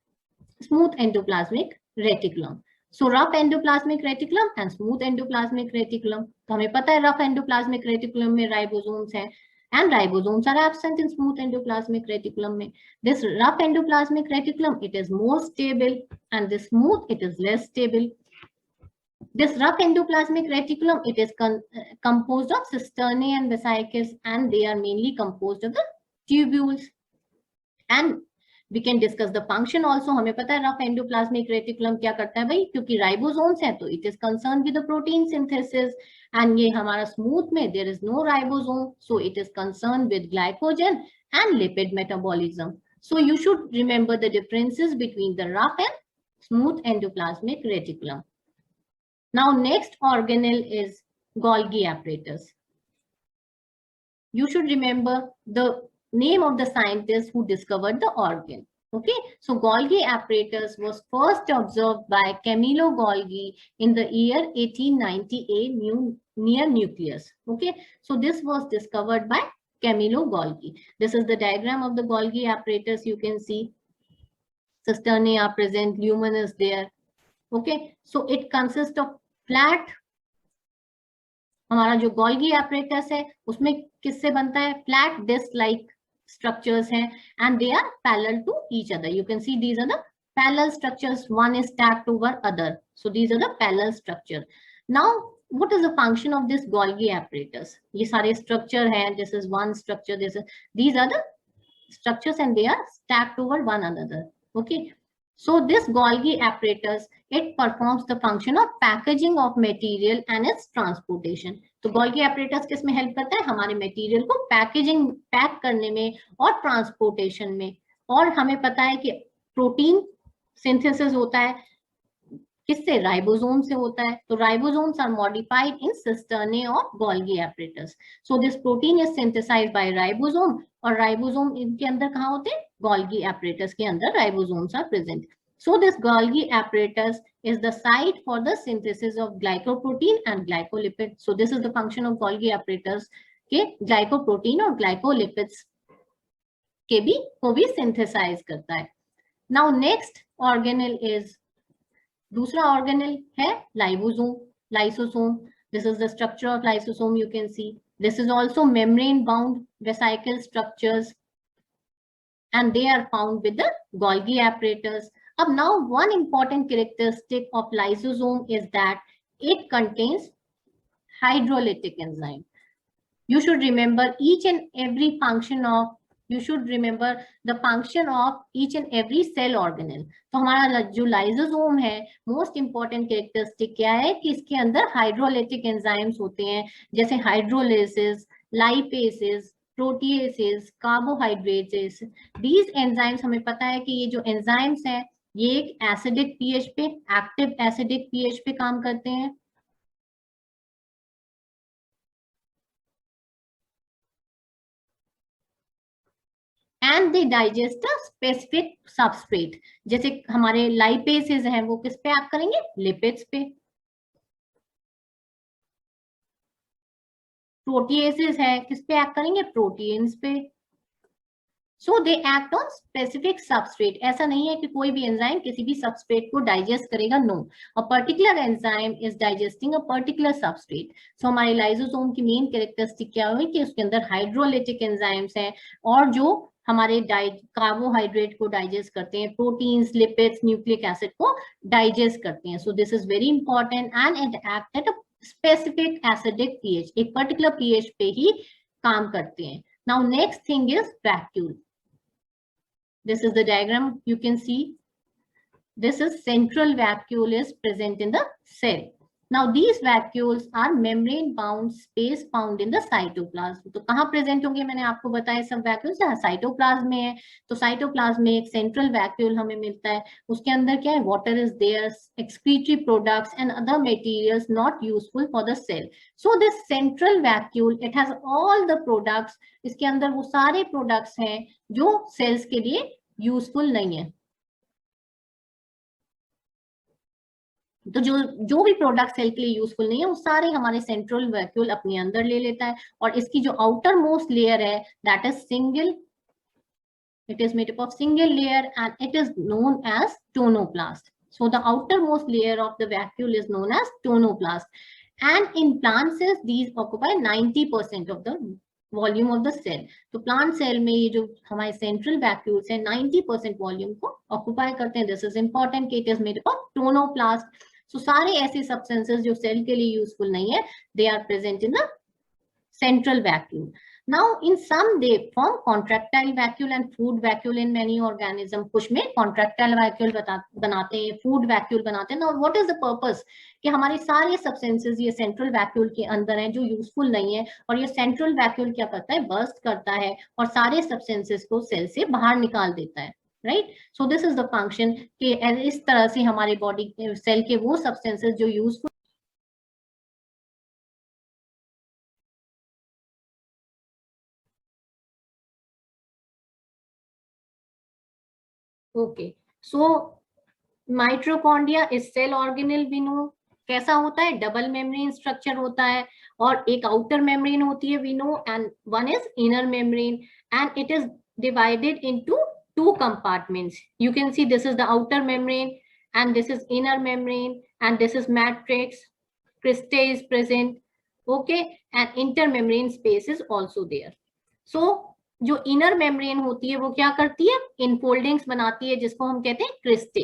Speaker 1: smooth endoplasmic reticulum. So rough endoplasmic reticulum and smooth endoplasmic reticulum. तो हमें पता है रफ एंडोप्लाज्मिक रेटिकुलम में राइबोसोम्स हैं and ribosomes are absent in smooth endoplasmic reticulum mein. This rough endoplasmic reticulum it is more stable, and this smooth it is less stable. This rough endoplasmic reticulum it is composed of cisternae and vesicles, and they are mainly composed of the tubules. And we can discuss the function also. हमें पता है rough endoplasmic reticulum क्या करता है भाई, क्योंकि ribosomes है तो it is concerned with the protein synthesis, and ये हमारा smooth में there is no ribosome, so it is concerned with glycogen and lipid metabolism. So you should remember the differences between the rough and smooth endoplasmic reticulum. Now next organelle is Golgi apparatus. You should remember the name of the scientist who discovered the organ. Okay, so Golgi apparatus was first observed by Camillo Golgi in the year 1898 near nucleus. Okay, so this was discovered by Camillo Golgi. This is the diagram of the Golgi apparatus. You can see cisternae are present, lumen is there. Okay, so it consists of flat. हमारा जो Golgi apparatus है उसमें किससे बनता है, flat disc like structures हैं, and they are parallel to each other. You can see these are the parallel structures, one is stacked over other. So these are the parallel structure. Now what is the function of this Golgi apparatus? ये सारे structure हैं, this is one structure, these are the structures and they are stacked over one another. Okay, so this Golgi apparatus it performs the function of packaging of material and its transportation. तो Golgi apparatus किसमें help करता है, हमारे material को pack करने में और transportation में. और हमें पता है कि प्रोटीन सिंथेसिस होता है किससे, राइबोसोम से होता है. तो ribosomes are modified in cisternae of Golgi apparatus. So this protein is synthesised by ribosome, और राइबोसोम इनके अंदर कहाँ होते हैं, Golgi apparatus के अंदर ribosomes are present. So this Golgi apparatus is the site for the synthesis of glycoprotein and glycolipid. So this is the function of Golgi apparatus के glycoprotein और glycolipids के भी को भी synthesize करता है. Now next organelle is, दूसरा organelle है lysosome. This is the structure of lysosome. You can see this is also membrane bound vesicle structures, and they are found with the Golgi apparatus. Now one important characteristic of lysosome is that it contains hydrolytic enzyme. You should remember each and every function of, you should remember the function of each and every cell organelle. तो हमारा जो lysosome है, most important characteristic क्या है कि इसके अंदर hydrolytic enzymes होते हैं, जैसे hydrolysis, lipases, proteases, carbohydrates. These enzymes हमें पता है कि ये जो enzymes हैं ये एक एसिडिक पीएच पे, एक्टिव एसिडिक पीएच पे काम करते हैं. And they digest a specific substrate. जैसे हमारे लाइपेसेस हैं वो किस पे एक्ट करेंगे, लिपिड्स पे. प्रोटीएसेस है किस पे एक्ट करेंगे, प्रोटीन्स पे. So they act on specific substrate. ऐसा नहीं है कि कोई भी एंजाइम किसी भी सबस्ट्रेट को डाइजेस्ट करेगा, no. A particular enzyme is digesting a particular substrate. So हमारे लाइसोसोम की मेन कैरेक्टरिस्टिक क्या हुई कि उसके अंदर हाइड्रोलिटिक एंजाइम्स हैं और जो हमारे कार्बोहाइड्रेट को डाइजेस्ट करते हैं, प्रोटीन्स, लिपिड्स, न्यूक्लिक एसिड को डाइजेस्ट करते हैं. सो this is very important and it act at a specific acidic pH, एक पर्टिकुलर पीएच पे ही काम करते हैं. Now next thing is vacuole. This is the diagram you can see. This is central vacuole is present in the cell. Now these vacuoles are membrane bound space found in the cytoplasm. तो कहाँ present होंगे, मैंने आपको बताया सब vacuoles जहाँ cytoplasm में है। तो साइटोप्लाज्म में एक सेंट्रल वैक्यूल हमें मिलता है, उसके अंदर क्या है, water is there, excretory products and other materials not useful for the cell. So this central vacuole it has all the products, इसके अंदर वो सारे प्रोडक्ट्स हैं जो सेल्स के लिए यूजफुल नहीं है. तो जो भी प्रोडक्ट सेल के लिए यूजफुल नहीं है वो सारे हमारे सेंट्रल वैक्यूल अपने अंदर ले लेता है. और इसकी जो आउटर मोस्ट लेयर है that is single, it is made up of single layer and it is known as tonoplast. So the outermost layer of the vacuole is known as tonoplast, and in plant cells these occupy 90% of the volume of the cell. तो plant cell में ये जो हमारे central vacuoles हैं 90% volume को occupy करते हैं. This is important कि it is made up of tonoplast. So सारे ऐसे सब्सटेंसेस जो सेल के लिए यूजफुल नहीं है they are present in the central vacuole. Now in some they form contractile vacuole and food vacuole in many organism. कुछ में contractile vacuole बनाते हैं, food vacuole बनाते हैं. Now what is the purpose? कि हमारे सारे substances ये central vacuole के अंदर हैं जो useful नहीं है, और ये central vacuole क्या करता है, burst करता है और सारे substances को cell से बाहर निकाल देता है. Right, so this is the function कि इस तरह से हमारे बॉडी सेल के वो सब्सटेंसेस जो useful. Okay, so mitochondria is cell organelle. We know कैसा होता है, डबल मेम्ब्रेन स्ट्रक्चर होता है और एक आउटर मेम्ब्रेन होती है we know, and one is inner membrane, and it is divided into two compartments. You can see this is the outer membrane and this is inner membrane and this is matrix. Cristae is present, okay, and intermembrane space is also there. So जो inner membrane होती है वो क्या करती है, infoldings बनाती है जिसको हम कहते हैं cristae.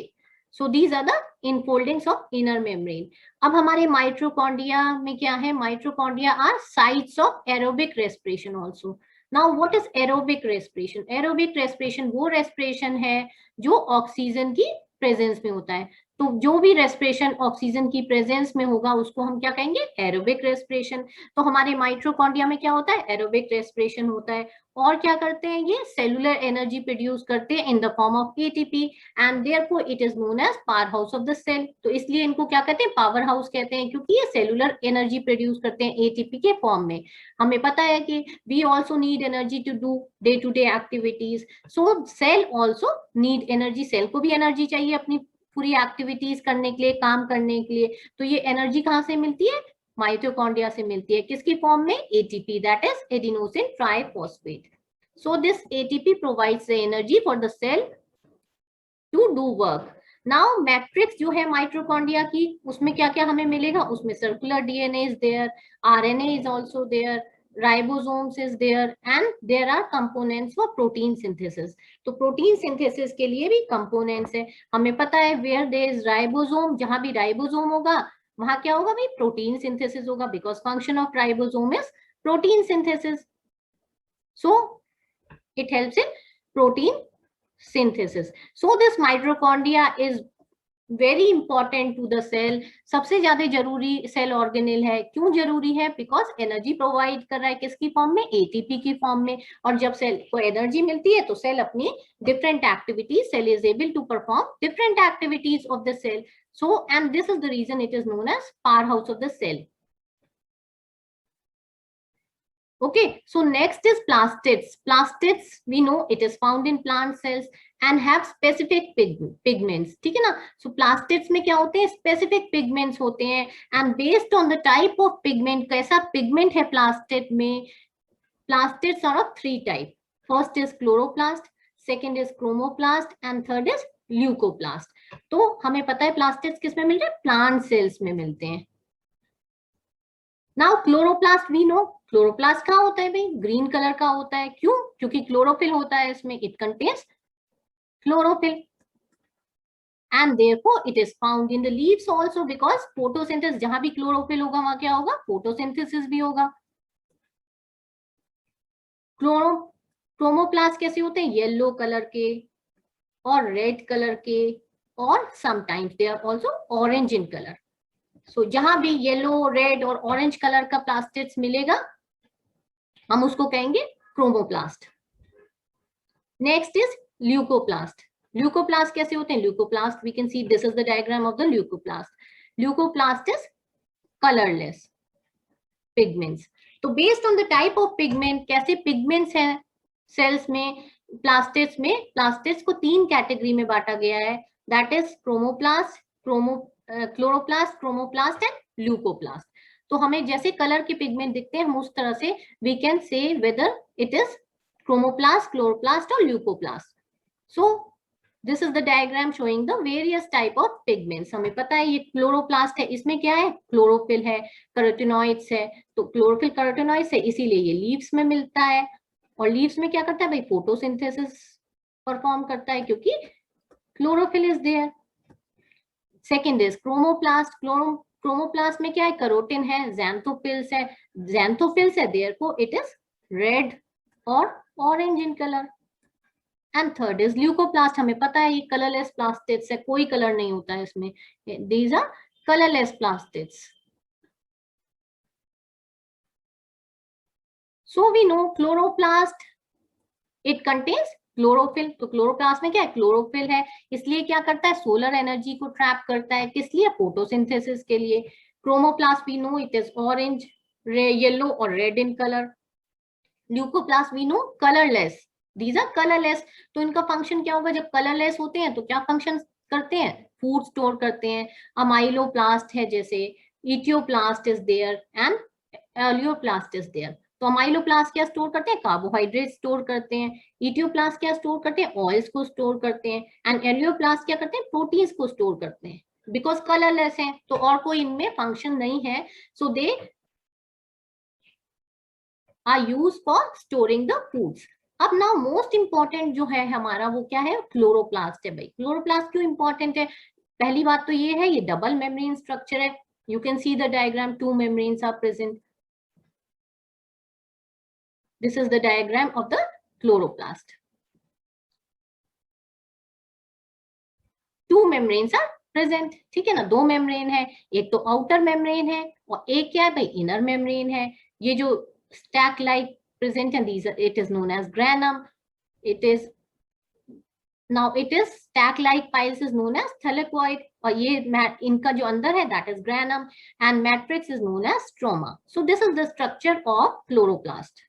Speaker 1: So these are the infoldings of inner membrane. अब हमारे माइट्रोकॉन्ड्रिया में क्या है, mitochondria are sites of aerobic respiration also. Now what is aerobic respiration? Aerobic respiration वो रेस्पिरेशन है जो ऑक्सीजन की प्रेजेंस में होता है. तो जो भी रेस्पिरेशन ऑक्सीजन की प्रेजेंस में होगा उसको हम क्या कहेंगे, एरोबिक रेस्पिरेशन. तो हमारे माइट्रोकॉन्ड्रिया में क्या होता है, एरोबिक रेस्पिरेशन होता है. और क्या करते हैं, ये सेलुलर एनर्जी प्रोड्यूस करते हैं in the form of ATP, and therefore it is known as powerhouse of the cell. तो इसलिए इनको क्या कहते हैं, पावर हाउस कहते हैं, क्योंकि ये सेलुलर एनर्जी प्रोड्यूस करते हैं एटीपी के फॉर्म में. हमें पता है कि we also need energy to do day to day activities. So cell also need energy, cell को भी एनर्जी चाहिए अपनी पूरी एक्टिविटीज करने के लिए, काम करने के लिए. तो ये एनर्जी कहाँ से मिलती है, माइटोकॉन्ड्रिया से मिलती है. किसकी फॉर्म में, ATP, that is adenosine triphosphate. So this ATP provides the energy for the cell to do work. Now matrix जो है माइटोकॉन्ड्रिया की, उसमें क्या क्या हमें मिलेगा, उसमें circular DNA is there, RNA is also there, ribosomes is there, and there are components for protein synthesis. तो प्रोटीन सिंथेसिस के लिए भी कंपोनेंट्स है. हमें पता है where there is ribosome, जहां भी राइबोसोम होगा वहां क्या होगा भाई, प्रोटीन सिंथेसिस होगा, because function of ribosome is protein synthesis. So it helps in protein synthesis. So this mitochondria is very important to the cell. सबसे ज्यादा जरूरी सेल ऑर्गेनेल है. क्यों जरूरी है, बिकॉज एनर्जी प्रोवाइड कर रहा है किसकी फॉर्म में, एटीपी की फॉर्म में. और जब सेल को एनर्जी मिलती है तो सेल अपनी different activities, cell is able to perform different activities of the cell. So and this is the reason it is known as powerhouse of the cell. Okay, so next is plastids. Plastids, we know it is found in plant cells and have specific pigments. ठीक है ना. So plastids में क्या होते हैं, specific pigments होते हैं, and based on the type of pigment, कैसा pigment है plastid में. Plastids are of three types. First is chloroplast, second is chromoplast, and third is leucoplast. तो हमें पता है plastids किस में मिल रहे हैं, plant cells में मिलते हैं. Now chloroplast, we know chloroplast कहाँ होता है भाई, ग्रीन कलर का होता है. क्यों, क्योंकि क्लोरोफिल होता है इसमें, it contains chlorophyll, and therefore it is found in the leaves also, because photosynthesis, जहां भी क्लोरोफिल होगा वहां क्या होगा, फोटोसिंथेसिस भी होगा. क्रोमोप्लास्ट कैसे होते हैं, येलो कलर के और रेड कलर के, और sometimes they are also orange in colour. So जहां भी येलो, रेड और ऑरेंज कलर का प्लास्टिड्स मिलेगा हम उसको कहेंगे chromoplast. Next is leucoplast. Leucoplast कैसे होते हैं? Leucoplast we can see this is the diagram of the leucoplast. Leucoplast is colourless pigments. तो based on the type of pigment, कैसे पिगमेंट्स हैं सेल्स में, प्लास्टिड्स में, प्लास्टिड्स को 3 कैटेगरी में बांटा गया है, that is chromoplast, chloroplast, chromoplast and leucoplast. तो हमें जैसे कलर के पिगमेंट दिखते हैं हम उस तरह से we can say whether it is chromoplast, chloroplast और leucoplast. So this is the diagram showing the various type of pigments. हमें पता है ये क्लोरोप्लास्ट है, इसमें क्या है? क्लोरोफिल है, कैरोटीनॉइड्स है। तो क्लोरोफिल कैरोटीनॉइड्स है इसीलिए ये लीव्स में मिलता है। और लीव्स में क्या करता है भाई? फोटोसिंथेसिस परफॉर्म करता है क्योंकि chlorophyll is there. Second is chromoplast. Chromoplast में क्या है? कैरोटिन है, ज़ैंथोफिल्स है, ज़ैंथोफिल्स है, देयरफॉर इट इज रेड और orange in colour. And third is leucoplast. हमें पता है ये कलरलेस प्लास्टिड्स है, कोई कलर नहीं होता है इसमें, these are colourless plastids. So we know chloroplast it contains chlorophyll. तो क्लोरोप्लास्ट में क्या है? क्लोरोफिल है, इसलिए क्या करता है? सोलर एनर्जी को ट्रैप करता है, किस लिए? फोटोसिंथेसिस के लिए। Chromoplast we know it is orange, yellow और red in colour. Leucoplast we know colourless, these are colourless. तो इनका फंक्शन क्या होगा? जब कलरलेस होते हैं तो क्या फंक्शन करते हैं? फूड स्टोर करते हैं। अमाइलोप्लास्ट है जैसे, etioplast is there and elaioplast is there. तो अमाइलोप्लास्ट क्या स्टोर करते हैं? कार्बोहाइड्रेट स्टोर करते हैं। इटियोप्लास्ट क्या स्टोर करते हैं? ऑयल्स को स्टोर करते हैं। एंड एलियोप्लास्ट क्या करते हैं? प्रोटीन्स को स्टोर करते हैं। बिकॉज कलरलेस है तो और कोई इनमें फंक्शन नहीं है, so they are use for storing the foods. अब नाउ मोस्ट इंपॉर्टेंट जो है हमारा वो क्या है? क्लोरोप्लास्ट है भाई। क्लोरोप्लास्ट क्यों इंपॉर्टेंट है? पहली बात तो ये है ये डबल मेम्ब्रेन स्ट्रक्चर है। You can see the diagram, 2 membranes are present. This is the diagram of the chloroplast. 2 membranes are present, ठीक है ना? 2 मेम्ब्रेन है, एक तो आउटर मेम्ब्रेन है और एक क्या है भाई? इनर मेम्ब्रेन है। ये जो स्टैक लाइक प्रेजेंट है, these it is known as granum. It is now it is stack like piles is known as thylakoid, और ये इनका जो अंदर है that is granum and matrix is known as stroma. So this is the structure of chloroplast.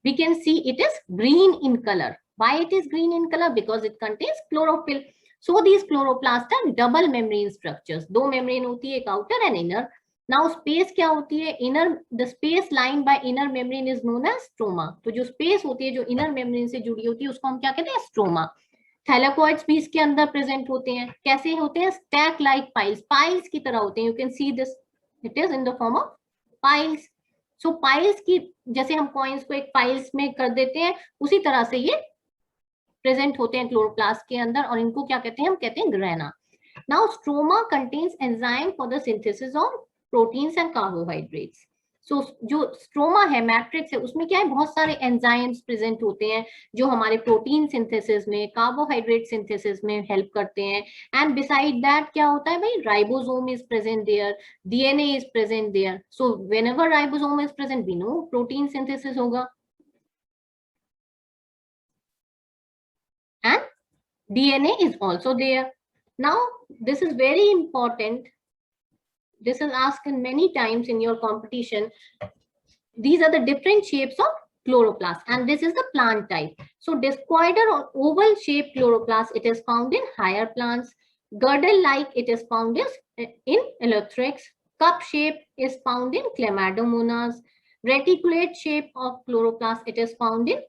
Speaker 1: We can see it is green in color. Why it is green in color? Because it contains chlorophyll. So these chloroplasts are double membrane structures. 2 membrane होती है, एक outer and inner. Now space क्या होती है? Inner, the space lined by inner membrane is known as stroma. तो जो space होती है जो inner membrane से जुड़ी होती है उसको हम क्या कहते हैं? Stroma. Thylakoids भी इसके अंदर present होते हैं। कैसे होते हैं? Stack like piles. Piles की तरह होते हैं. You can see this. It is in the form of piles. So piles की, जैसे हम कॉइन्स को एक पाइल्स में कर देते हैं उसी तरह से ये प्रेजेंट होते हैं क्लोरोप्लास्ट के अंदर, और इनको क्या कहते हैं? हम कहते हैं grana. Now stroma contains enzyme for the synthesis of proteins and carbohydrates. So जो स्ट्रोमा है, मैट्रिक्स है, उसमें क्या है? बहुत सारे एंजाइम्स प्रेजेंट होते हैं जो हमारे प्रोटीन सिंथेसिस में, कार्बोहाइड्रेट सिंथेसिस में हेल्प करते हैं। एंड बिसाइड दैट क्या होता है भाई? Ribosome is present there, DNA is present there. So whenever ribosome is present we know protein synthesis होगा and DNA is also there. Now this is very important. This is asked many times in your competition. These are the different shapes of chloroplast and this is the plant type. So discoidal or oval shaped chloroplast, it is found in higher plants. Girdle like it is found in Eleutheryx. Cup shape is found in Chlamydomonas. Reticulate shape of chloroplast, it is found in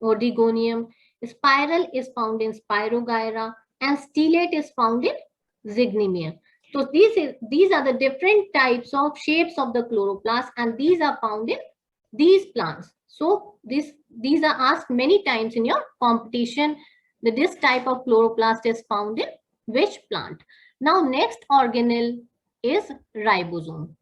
Speaker 1: Oregonium. Spiral is found in Spirogyra and stellate is found in Zygnumia. So these are the different types of shapes of the chloroplast and these are found in these plants. So these are asked many times in your competition that this type of chloroplast is found in which plant. Now next organelle is ribosome.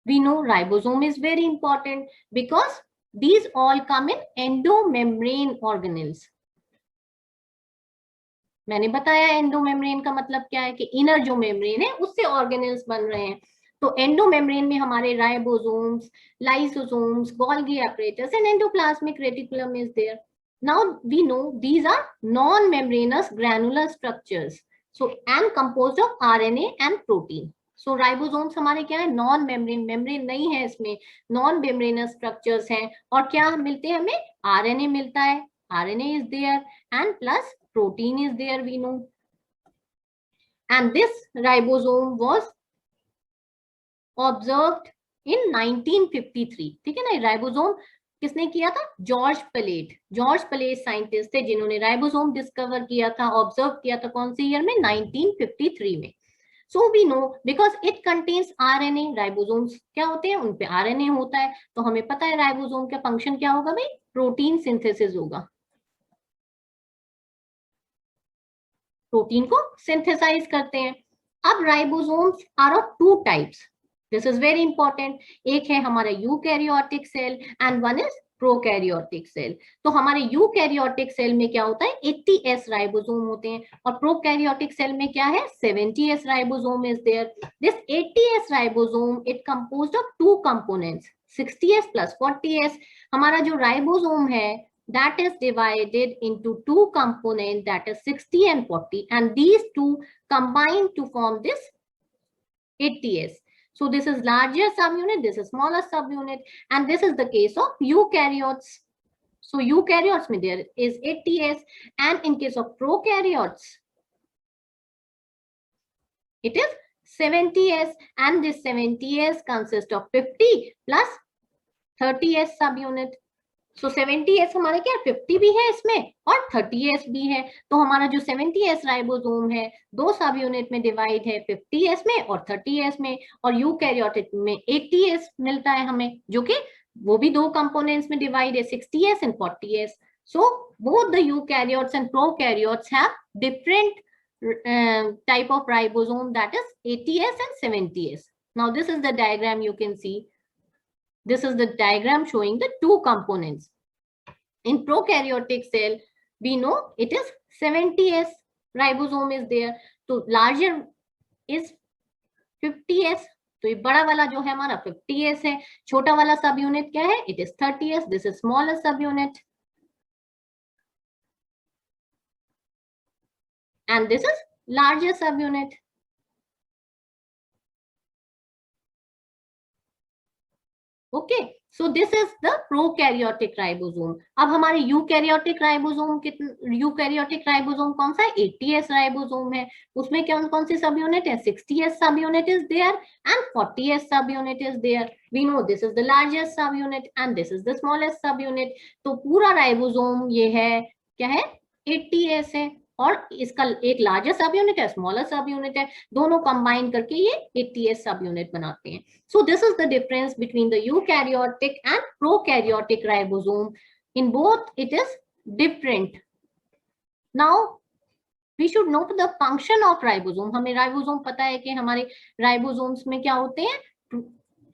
Speaker 1: We know ribosome is very important because these all come in endomembrane organelles. मैंने बताया endo membrane का मतलब क्या है कि inner जो membrane है उससे ऑर्गेनेल्स बन रहे हैं। तो एंडो मेम्ब्रेन में हमारे ribosomes, lysosomes, Golgi apparatus and endoplasmic reticulum is there. Now we know these are non-membranous granular structures, so and composed of RNA and protein. So ribosomes हमारे क्या है, नॉन मेम्ब्रेन, मेम्ब्रेन नहीं है इसमें, non membranes structures हैं। और क्या मिलते हैं हमें, आरएनए मिलता है, RNA is there and plus protein is there, we know. And this ribosome was observed in 1953. ठीक है ना, राइबोसोम किसने किया था, George Palade. George Palade scientist थे जिन्होंने राइबोसोम डिस्कवर किया था, ऑब्जर्व किया था, कौन से ईयर में, 1953 में। So we know because it contains RNA, ribosomes क्या होते हैं, उनपे RNA होता है, तो हमें पता है राइबोसोम का फंक्शन क्या होगा भाई, प्रोटीन सिंथेसिस होगा, प्रोटीन को सिंथेसाइज करते हैं। अब ribosomes are of two types, this is very important. एक है हमारा eukaryotic cell and one is prokaryotic cell. तो हमारे यूकैरियोटिक सेल में क्या होता है, 80s राइबोसोम होते हैं, और प्रोकैरियोटिक सेल में क्या है, 70s ribosome is there. This 80s ribosome it composed of two components, 60s plus 40s। हमारा जो राइबोसोम है that is divided into two components, that is 60 and 40, and these two combine to form this 80s. So this is larger subunit, this is smaller subunit, and this is the case of eukaryotes. So eukaryotes mein there is 80s, and in case of prokaryotes it is 70s, and this 70s consists of 50 plus 30s subunit. So 70s हमारे क्या, 50 भी है इसमें और 30s भी है। तो हमारा जो 70s राइबोसोम है दो सब यूनिट में डिवाइड है, 50s में और 30s में, और यूकैरियोटिक में 80s मिलता है हमें, जो कि वो भी दो कंपोनेंट्स में डिवाइड है, 60s and 40s। So both the eukaryotes and prokaryotes have different type of ribosome, that is 80s and 70s. Now this is the diagram you can see. This is the diagram showing the two components. In prokaryotic cell, we know it is 70s ribosome is there. So larger is 50s. तो ये बड़ा वाला जो है हमारा 50s है, छोटा वाला सब यूनिट क्या है, it is 30s. This is smaller sub unit, and this is larger sub unit. Okay, so this is the prokaryotic ribosome. अब हमारे यूकैरियोटिक राइबोसोम कितने, यूकैरियोटिक राइबोसोम कौन सा है, 80s राइबोसोम है। उसमें कौन कौन सी सब यूनिट है, 60s सब unit is there and 40s subunit is there. We know this is the largest subunit and this is the smallest subunit. तो पूरा राइबोसोम ये है क्या है, 80s है, और इसका एक लार्जर सब यूनिट है, स्मॉलर सब यूनिट है, दोनों कंबाइन करके ये 80s सब यूनिट बनाते हैं। So this is the difference between the eukaryotic and prokaryotic ribosome. In both it is different. Now we should know the function of ribosome. हमें राइबोसोम पता है कि हमारे राइबोसोम्स में क्या होते हैं,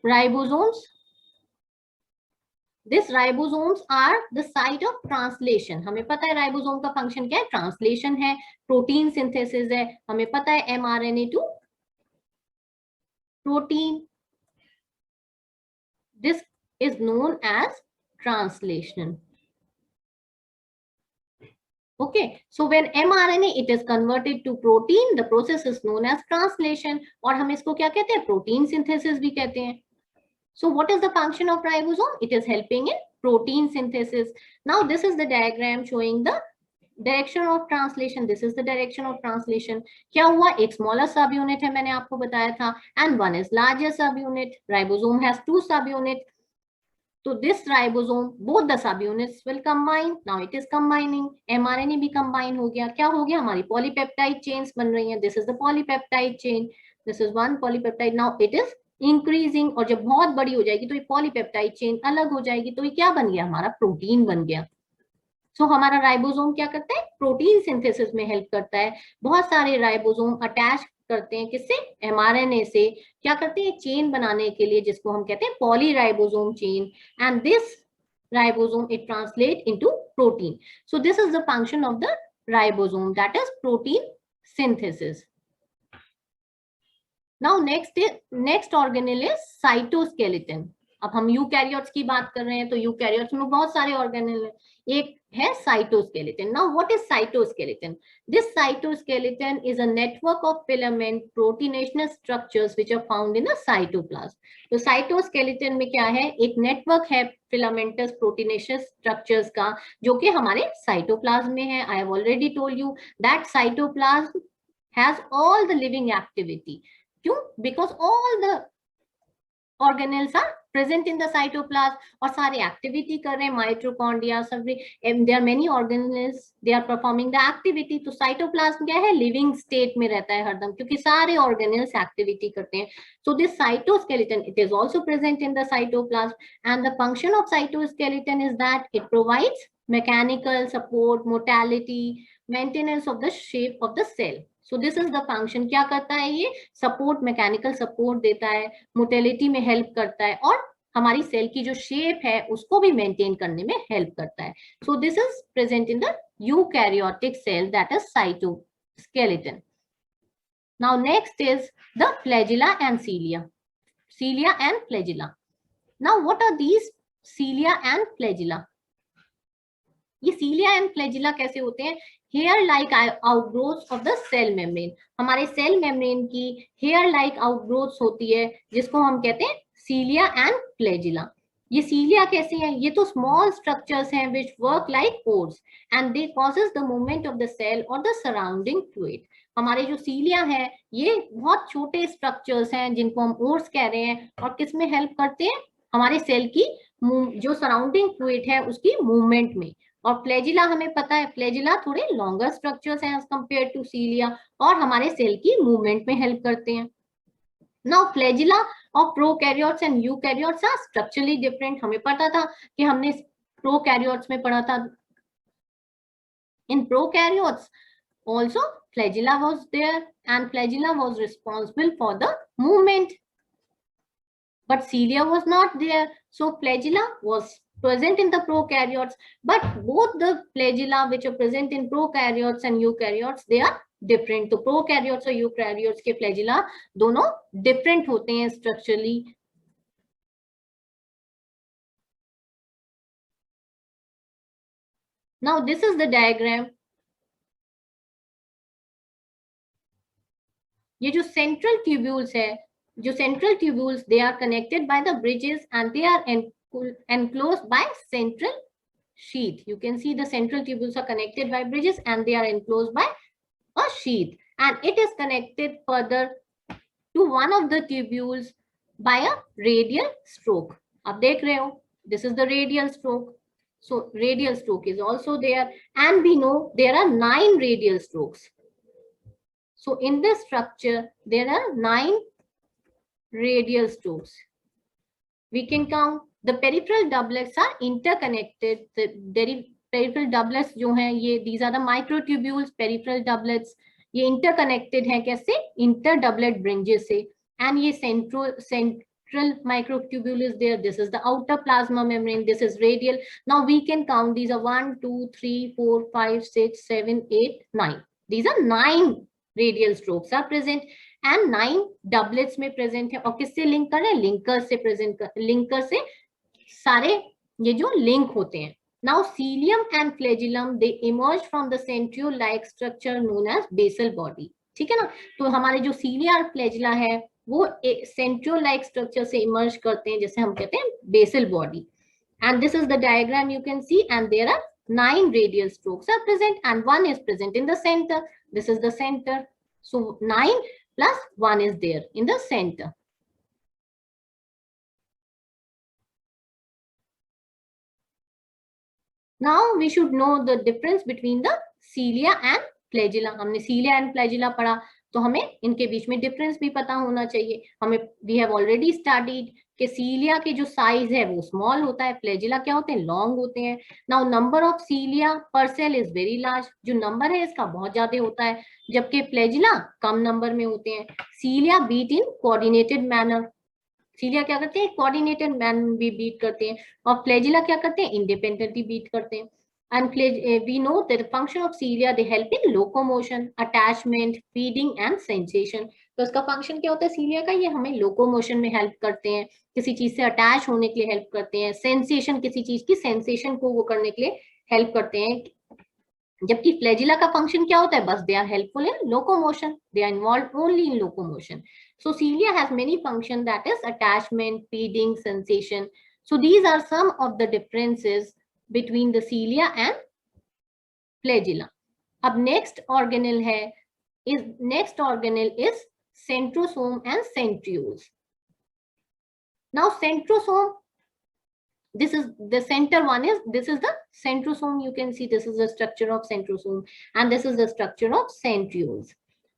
Speaker 1: ribosomes, This ribosomes are the site of translation. हमें पता है राइबोसोम का फंक्शन क्या है, ट्रांसलेशन है, प्रोटीन सिंथेसिस है, हमें पता है mRNA to protein, this is known as translation. Okay, so when mRNA it is converted to protein, the process is known as translation, और हम इसको क्या कहते हैं, प्रोटीन सिंथेसिस भी कहते हैं। So what is the function of ribosome? It is helping in protein synthesis. Now this is the diagram showing the direction of translation. This is the direction of translation. क्या हुआ, एक smaller subunit है, मैंने आपको बताया था, and one is larger subunit. Ribosome has two subunit. So this ribosome, both the subunits will combine. Now it is combining. mRNA भी combine हो गया, क्या हो गया, हमारी polypeptide chains बन रही हैं. This is the polypeptide chain. This is one polypeptide. Now it is increasing, और जब बहुत बड़ी हो जाएगी तो ये पॉलीपेप्टाइड चेन अलग हो जाएगी, तो ये क्या बन गया, हमारा प्रोटीन बन गया। सो हमारा राइबोसोम क्या करता है, प्रोटीन सिंथेसिस में हेल्प करता है। बहुत सारे राइबोसोम अटैच करते हैं किससे, mRNA से, क्या करते हैं, चेन बनाने के लिए, जिसको हम कहते हैं polyribosome chain, and this ribosome it translate into protein. So this is the function of the ribosome, that is protein synthesis. Now next organelle is cytoskeleton. अब हम यूकैरियोट्स की बात कर रहे हैं तो यूकैरियोट्स में बहुत सारे ऑर्गेनेल हैं, एक है cytoskeleton. Now what is cytoskeleton? This cytoskeleton is a network of filament proteinaceous structures which are found in the cytoplasm. तो साइटोस्केलेटन में क्या है, एक नेटवर्क है फिलामेंटस प्रोटीनेशनस स्ट्रक्चर्स का जो कि हमारे साइटोप्लाज्म में है. I have already told you that cytoplasm has all the living activity. क्यों? Because all the organelles are present in the cytoplasm और सारे एक्टिविटी कर रहे हैं, माइटोकॉन्ड्रिया सब, there are many organelles, they are performing the activity. तो cytoplasm क्या है, लिविंग स्टेट में रहता है हरदम क्योंकि सारे ऑर्गेनेल्स एक्टिविटी करते हैं. So this cytoskeleton, it is also present in the cytoplasm, and the function of cytoskeleton is that it provides mechanical support, motility, maintenance of the shape of the cell. So this is the function. क्या करता है ये, support, mechanical support देता है, motility में help करता है और हमारी सेल की जो शेप है उसको भी मेंटेन करने में हेल्प करता है. So this is present in the eukaryotic cell, that is cytoskeleton. Now next is the flagella and cilia. Cilia and flagella. Now what are these cilia and flagella? ये cilia and flagella कैसे होते हैं? Hair like outgrowths of the cell membrane. हमारे cell membrane की hair like outgrowths होती है जिसको हम कहते हैं सीलिया एंड फ्लैजिला. ये सीलिया कैसे हैं? ये तो स्मॉल स्ट्रक्चर्स हैं which work like pores and they causes the movement of the cell or the surrounding fluid. हमारे जो सीलिया है ये बहुत छोटे स्ट्रक्चर्स हैं जिनको हम ओर्स कह रहे हैं और किस में हेल्प करते हैं, हमारे सेल की जो सराउंडिंग फ्लूइड है उसकी मूवमेंट में. और फ्लैजिला हमें पता है, फ्लैजिला थोड़े लॉन्गर स्ट्रक्चर्स हैं एज कंपेयर टू सीलिया और हमारे सेल की मूवमेंट में हेल्प करते हैं. Now flagella of prokaryotes and eukaryotes are structurally different. हमें पता था कि हमने प्रोकैरियोट्स में पढ़ा था. In prokaryotes also flagella was there and flagella was responsible for the movement, but cilia was not there. So flagella was present in the prokaryotes, but both the flagella which are present in prokaryotes and eukaryotes, they are different. तो prokaryotes और eukaryotes के flagella दोनों different होते हैं structurally. Now this is the diagram. ये जो central tubules है, जो central tubules, they are connected by the bridges and they are enclosed by central sheath. You can see the central tubules are connected by bridges and they are enclosed by a sheath, and it is connected further to one of the tubules by a radial stroke. आप देख रहे हो, this is the radial stroke. So radial stroke is also there, and we know there are 9 radial strokes. So in this structure there are 9 radial strokes. We can count. The peripheral doublets are interconnected. The peripheral doublets जो हैं ये, these are the microtubules, peripheral doublets. ये interconnected हैं कैसे? Interdoublet branches से. And ये central microtubule is there. This is the outer plasma membrane. This is radial. Now we can count. These are 1, 2, 3, 4, 5, 6, 7, 8, 9. These are 9 radial strokes are present. And 9 doublets में present है. और किससे link कर रहे हैं? Linker से present कर, linker से सारे ये जो लिंक होते हैं. Now cilium and flagellum, they emerge from the centriole-like structure known as basal body. ठीक है ना? तो हमारे जो cilia और flagella है वो centriole-like structure से emerge करते हैं, जैसे हम कहते हैं basal body. And this is the diagram you can see, and there are 9 radial strokes are present and 1 is present in the center. This is the center. So 9 plus 1 is there in the center. Now we should know the difference between the cilia and flagella. हमने cilia and flagella पढ़ा, तो हमें इनके बीच में difference भी पता होना चाहिए. हमें we have already studied कि cilia के जो साइज है वो स्मॉल होता है, flagella क्या होते हैं? लॉन्ग होते हैं. Now number of cilia per cell is very large. जो नंबर है इसका बहुत ज्यादा होता है, जबकि flagella कम नंबर में होते हैं. Cilia beat in coordinated manner. सीलिया क्या करते हैं? कोऑर्डिनेटेड मैन भी बीट करते हैं, और फ्लैजिला क्या करते हैं? इंडिपेंडेंटली बीट करते हैं. And we know that the function of cilia, they help in locomotion, attachment, feeding and sensation. तो इसका फंक्शन क्या होता है सीलिया का, ये हमें लोकोमोशन में हेल्प करते हैं, किसी चीज से अटैच होने के लिए हेल्प करते हैं, सेंसेशन, किसी चीज की सेंसेशन को वो करने के लिए हेल्प करते हैं. जबकि फ्लैजिला का फंक्शन क्या होता है, बस they are helpful in locomotion, they are involve only in locomotion. So cilia has many functions, that is attachment, feeding, sensation. So these are some of the differences between the cilia and flagella. अब next organelle है, next organelle is centrosome and centrioles. Now centrosome, this is the center one, is this is the centrosome. You can see this is the structure of centrosome and this is the structure of centrioles.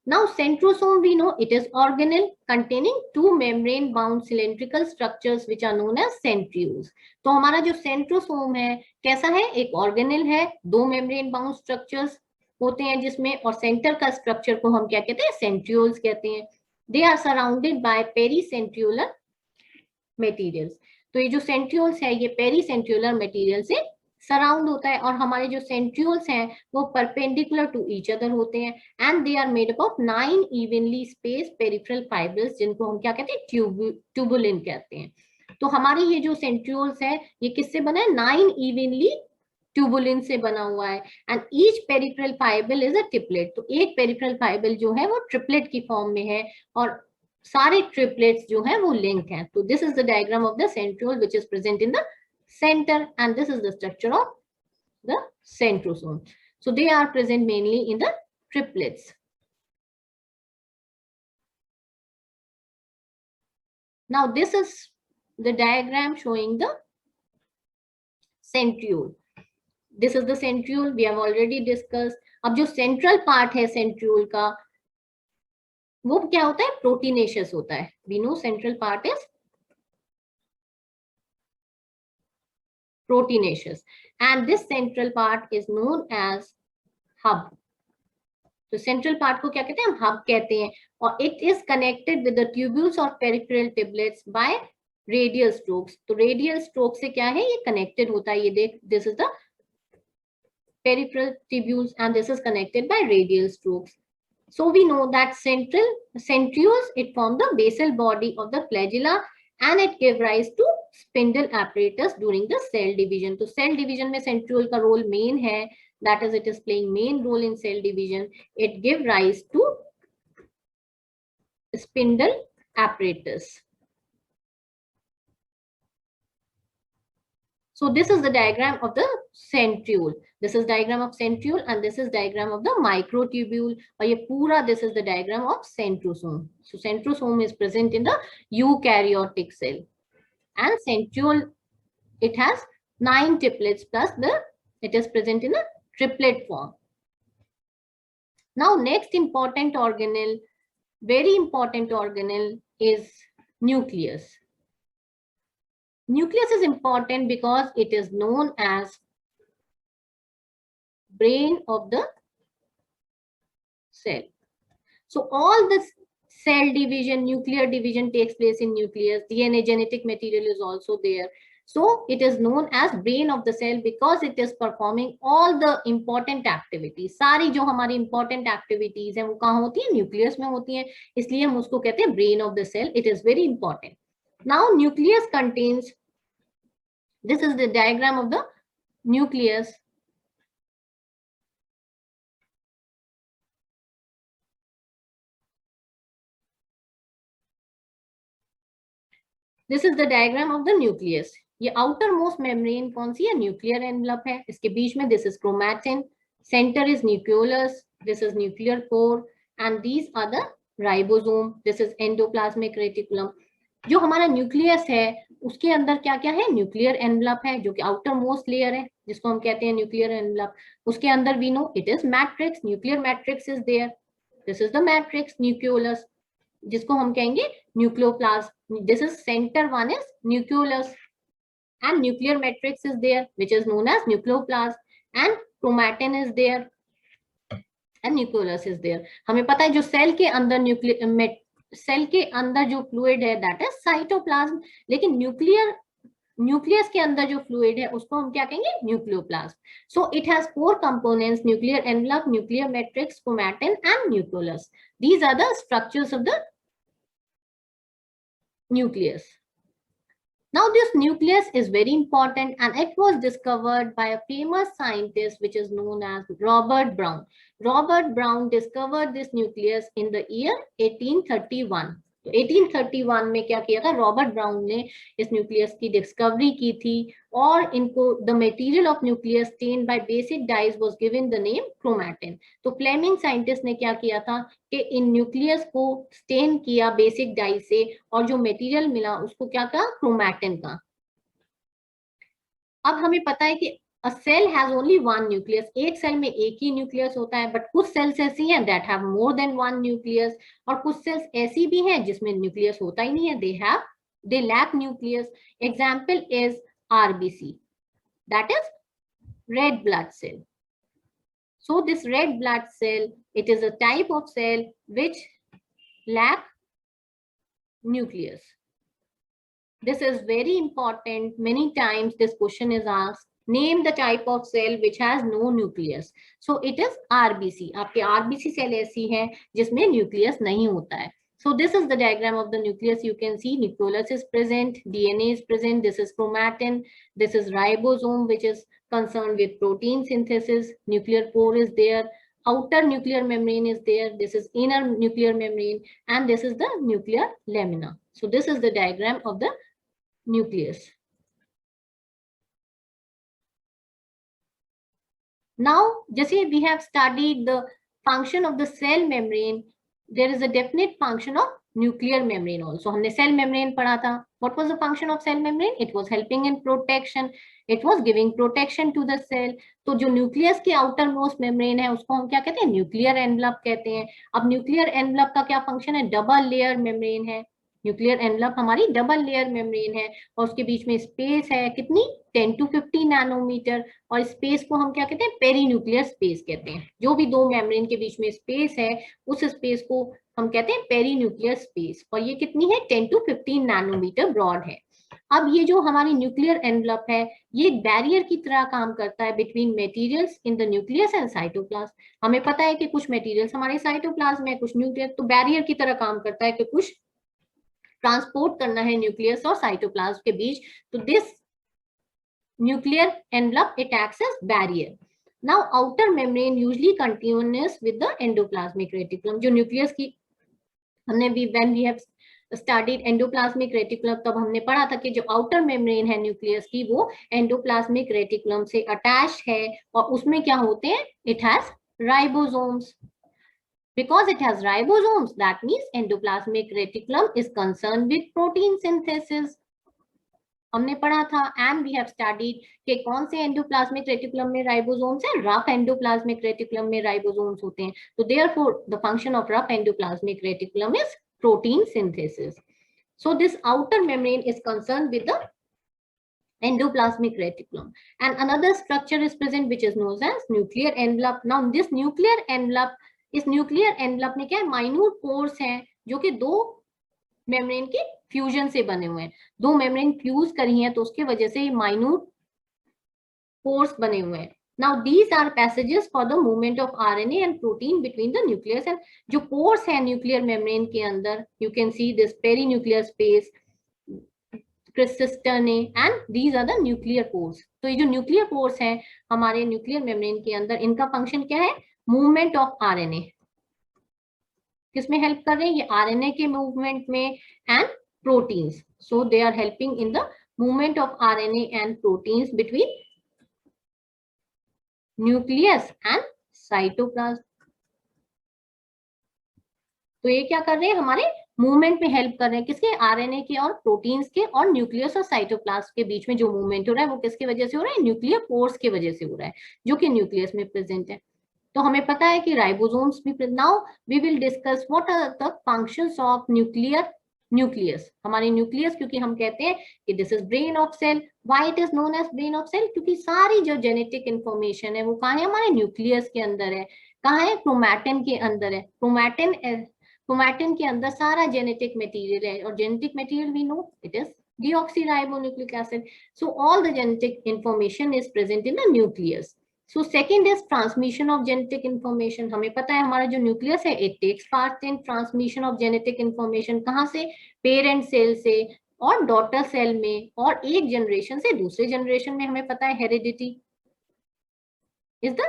Speaker 1: Now centrosome, we know it is organelle containing two membrane bound cylindrical structures which are known as centrioles. तो हमारा जो centrosome है कैसा है, एक organelle है, दो membrane bound structures होते हैं जिसमें, और center का structure को हम क्या कहते हैं, centrioles कहते हैं. They are surrounded by pericentriolar materials. तो ये जो centrioles है ये pericentriolar material से सराउंड होता है, और हमारे जो सेंट्रियोल्स हैं वो परपेंडिकुलर टू ईच अदर होते हैं, and they are made up of 9 evenly spaced peripheral fibres, जिनको हम क्या कहते हैं, ट्यूबुलिन कहते हैं. तो हमारे ये जो सेंट्रियोल्स है ये किससे बना है, 9 इवनली ट्यूबुलिन से बना हुआ है, and each peripheral fibre is a triplet. तो एक पेरिफेरल फाइबर जो है वो ट्रिपलेट की फॉर्म में है, और सारे ट्रिपलेट्स जो है वो लिंक हैं. तो this is the diagram of the centriole which is present in the center, and this is the structure of the centrosome. So they are present mainly in the triplets. Now this is the diagram showing the centriole. This is the centriole, we have already discussed. अब जो central part है centriole का वो क्या होता है, proteinaceous होता है. We know central part is proteinaceous, and this central part is known as hub. तो central part को क्या कहते हैं, हम hub कहते हैं, और it is connected with the tubules or peripheral triplets by radial strokes. तो radial stroke से क्या है, ये connected होता है. ये देख, this is the peripheral tubules and this is connected by radial strokes. So we know that centrioles, it form the basal body of the flagella and it give rise to spindle apparatus during the cell division. तो cell division में centriole का role main है, that is it is playing main role in cell division. It give rise to spindle apparatus. So this is the diagram of the centriole. This is diagram of centriole and this is diagram of the microtubule. और ये पूरा this is the diagram of centrosome. So centrosome is present in the eukaryotic cell, and centriole, it has 9 triplets plus it is present in a triplet form. Now next important organelle, very important organelle, is nucleus. Nucleus is important because it is known as brain of the cell. So all this cell division, nuclear division takes place in nucleus. DNA genetic material is also there. So it is known as brain of the cell because it is performing all the important activities. सारी जो हमारी important activities हैं वो कहाँ होती है, nucleus में होती हैं, इसलिए हम उसको कहते हैं brain of the cell. It is very important. Now nucleus contains, this is the diagram of the nucleus. This is the diagram of the nucleus. ये outer most membrane कौन सी है, nuclear envelope है, इसके बीच में this is chromatin, center is nucleolus, this is nuclear core, and these are the ribosome, this is endoplasmic reticulum. जो हमारा nucleus है उसके अंदर क्या क्या है, न्यूक्लियर एनवलप है जो कि आउटर मोस्ट लेयर है जिसको हम कहते हैं न्यूक्लियर एनवलप. उसके अंदर we know it is matrix, nuclear matrix is there, this is the matrix nucleolus जिसको हम कहेंगे nucleoplasm. This is centre one is nucleolus and nuclear matrix is there which is known as nucleoplasm, and chromatin is there and nucleolus is there. हमें पता है जो cell के अंदर cell के अंदर जो फ्लूइड है दैट इज साइटोप्लाज्म, लेकिन न्यूक्लियर न्यूक्लियस के अंदर जो फ्लूइड है उसको हम क्या कहेंगे, nucleoplast. So it has 4 components, nuclear envelope, nuclear matrix, chromatin and nucleolus. These are the structures of the nucleus. Now this nucleus is very important and it was discovered by a famous scientist which is known as Robert Brown. Robert Brown discovered this nucleus in the year 1831. तो 1831 में क्या किया था, Robert brown ने इस nucleus की discovery की थी और इनको the material of nucleus stained by basic dyes was given the name chromatin. तो फ्लेमिंग साइंटिस्ट ने क्या किया था कि इन न्यूक्लियस को स्टेन किया बेसिक डाई से और जो मटेरियल मिला उसको क्या था, क्रोमैटिन का. अब हमें पता है कि a cell has only one nucleus. एक सेल में एक ही न्यूक्लियस होता है, बट कुछ सेल्स ऐसी हैं that have more than one nucleus और कुछ सेल्स ऐसी भी हैं जिसमें न्यूक्लियस होता ही नहीं है, they lack nucleus. Example is RBC, that is red blood cell. So this red blood cell, it is a type of cell which lack nucleus. This is very important. Many times this question is asked. Name the type of cell which has no nucleus. So it is RBC. आपके RBC cell ऐसी है जिसमें nucleus नहीं होता है. So this is the diagram of the nucleus. You can see nucleolus is present, DNA is present. This is chromatin. This is ribosome, which is concerned with protein synthesis. Nuclear pore is there. Outer nuclear membrane is there. This is inner nuclear membrane, and this is the nuclear lamina. So this is the diagram of the nucleus. Now, जैसे we have studied the function of the cell membrane, there is a definite function of nuclear membrane also. हमने cell membrane पढ़ा था. What was the function of cell membrane? It was helping in protection. It was giving protection to the cell. तो जो nucleus के outermost membrane है उसको हम क्या कहते हैं, nuclear envelope कहते हैं. अब nuclear envelope का क्या function है, double layer membrane है. न्यूक्लियर एनवलप हमारी डबल लेयर मेम्ब्रेन है और उसके बीच में स्पेस है कितनी, 10 to 50 नैनोमीटर. और स्पेस को हम क्या कहते हैं, पेरीन्यूक्लियर स्पेस कहते हैं. जो भी दो मेम्ब्रेन के बीच में स्पेस है उस स्पेस को हम कहते हैं पेरीन्यूक्लियर स्पेस. और ये कितनी है, 10 to 15 नैनोमीटर ब्रॉड है. अब ये जो हमारी न्यूक्लियर एनवलप है ये एक बैरियर की तरह काम करता है between materials in the nucleus and cytoplasm. हमें पता है कि कुछ मटेरियल्स हमारे साइटोप्लाज्म में, कुछ न्यूक्लियस, तो बैरियर की तरह काम करता है कि कुछ ट्रांसपोर्ट करना है न्यूक्लियस और साइटोप्लाज्म के बीच. तो this nuclear envelope it acts as barrier. Now outer membrane usually continuous with the endoplasmic reticulum. जो न्यूक्लियस की हमने भी when we have studied endoplasmic reticulum तब हमने पढ़ा था कि जो आउटर मेम्ब्रेन है न्यूक्लियस की वो एंडोप्लाज्मिक रेटिकुलम से अटैच है और उसमें क्या होते हैं, it has ribosomes. Because it has ribosomes, that means endoplasmic reticulum is concerned with protein synthesis. हमने पढ़ा था and we have studied कि कौन से एंडोप्लाज्मिक रेटिकुलम में राइबोसोम्स हैं, रफ एंडोप्लाज्मिक रेटिकुलम में राइबोसोम्स होते हैं. तो therefore the function of rough endoplasmic reticulum is protein synthesis. So this outer membrane is concerned with the endoplasmic reticulum, and another structure is present which is known as nuclear envelope. Now this nuclear envelope, इस nuclear envelope में क्या है, minute pores हैं जो कि दो membrane के fusion से बने हुए हैं. दो मेम्ब्रेन फ्यूज करी हैं तो उसके वजह से ये माइन्यूट पोर्स बने हुए हैं. Now these are passages for the movement of RNA and protein between the nucleus and जो पोर्स है न्यूक्लियर मेम्ब्रेन के अंदर, you can see this perinuclear space, cristae, and these are the nuclear pores. तो ये जो nuclear pores हैं हमारे nuclear membrane के अंदर, इनका फंक्शन क्या है, मूवमेंट ऑफ आरएनए. किसमें हेल्प कर रहे हैं, ये आरएनए के मूवमेंट में and proteins. So they are helping in the movement of RNA and proteins between nucleus and cytoplasm. तो ये क्या कर रहे हैं, हमारे मूवमेंट में हेल्प कर रहे हैं. किसके, आरएनए के और प्रोटीन्स के. और न्यूक्लियस और साइटोप्लाज्म के बीच में जो मूवमेंट हो रहा है वो किसकी वजह से हो रहा है, न्यूक्लियर पोर्स की वजह से हो रहा है जो कि न्यूक्लियस में प्रेजेंट है. तो हमें पता है कि राइबोसोम्स भी. Now we will discuss what are the functions of nucleus. हमारे न्यूक्लियस, क्योंकि हम कहते हैं कि this is brain of cell. Why it is known as brain of cell, क्योंकि सारी जो जेनेटिक इंफॉर्मेशन है वो कहाँ है, हमारे न्यूक्लियस के अंदर है. कहाँ है, क्रोमैटिन के अंदर है. क्रोमैटिन के अंदर सारा जेनेटिक मटेरियल है. और genetic material we know it is deoxyribonucleic acid. So all the genetic information is present in the nucleus. So second is transmission of genetic information. हमें पता है हमारा जो न्यूक्लियस है, it takes part in transmission of genetic information. कहाँ से? Parent cell से और डॉटर सेल में, और एक जनरेशन से दूसरे जनरेशन में. हमें पता है heredity is the,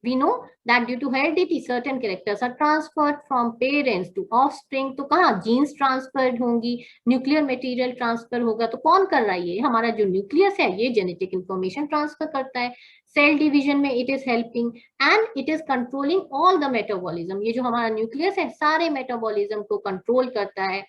Speaker 1: we know that due to heredity certain characters are transferred from parents to offspring. तो कहाँ genes transferred होंगी, न्यूक्लियर मटेरियल ट्रांसफर होगा. तो कौन कर रहा है? ये हमारा जो न्यूक्लियस है, ये जेनेटिक इंफॉर्मेशन ट्रांसफर करता है. सेल डिवीजन में it is helping and it is controlling all the metabolism. ये जो हमारा न्यूक्लियस है, सारे मेटाबॉलिज्म को कंट्रोल करता है.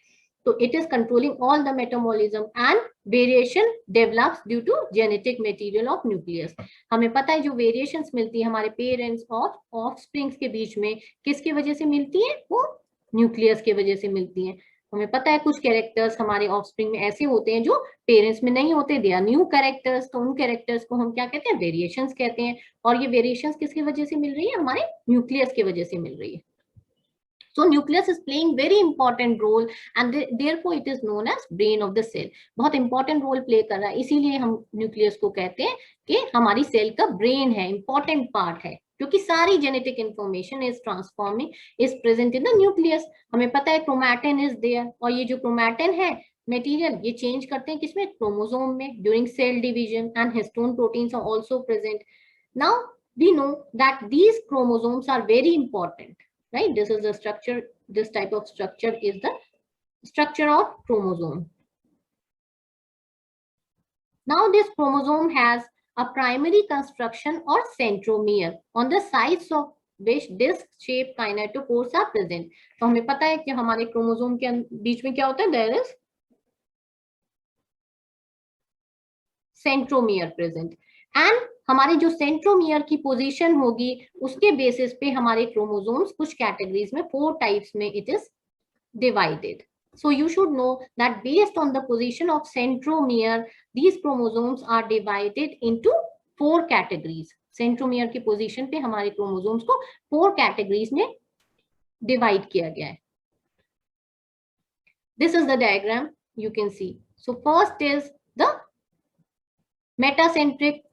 Speaker 1: तो it is controlling all the metabolism and variation develops due to genetic material of nucleus. हमें पता है जो वेरिएशंस मिलती है हमारे पेरेंट्स और ऑफस्प्रिंग्स के बीच में, किसकी वजह से मिलती है? वो न्यूक्लियस की वजह से मिलती है. हमें पता है कुछ कैरेक्टर्स हमारे ऑफस्प्रिंग में ऐसे होते हैं जो पेरेंट्स में नहीं होते, दे आर न्यू कैरेक्टर्स. तो उन कैरेक्टर्स को हम क्या कहते हैं? वेरिएशंस कहते हैं. और ये वेरिएशंस किसकी वजह से मिल रही है? हमारे न्यूक्लियस की वजह से मिल रही है. So nucleus is playing very important role and therefore it is known as brain of the cell. बहुत important role play कर रहा है, इसीलिए हम nucleus को कहते हैं कि हमारी सेल का brain है, important part है, क्योंकि सारी genetic information is transforming is present in the nucleus. हमें पता है chromatin is there, और ये जो chromatin है मटेरियल, ये चेंज करते हैं किसमें? क्रोमोसोम में, during cell division. And histone proteins are also present. Now we know that these chromosomes are very important. Right, this is the structure, this type of structure is the structure of chromosome. Now this chromosome has a primary construction or centromere on the sides of which disc shaped kinetochores are present. तो हमें पता है कि हमारे chromosome के बीच में क्या होता है? There is centromere present. And हमारे जो सेंट्रोमियर की पोजीशन होगी उसके बेसिस पे हमारे क्रोमोसोम्स कुछ कैटेगरीज में 4 टाइप्स में it is divided. So you should know that based on the position of centromere, these chromosomes are divided into 4 categories. Centromere की पोजीशन पे हमारे क्रोमोसोम्स को 4 कैटेगरीज में डिवाइड किया गया है. This is the diagram you can see. So first is the metacentric.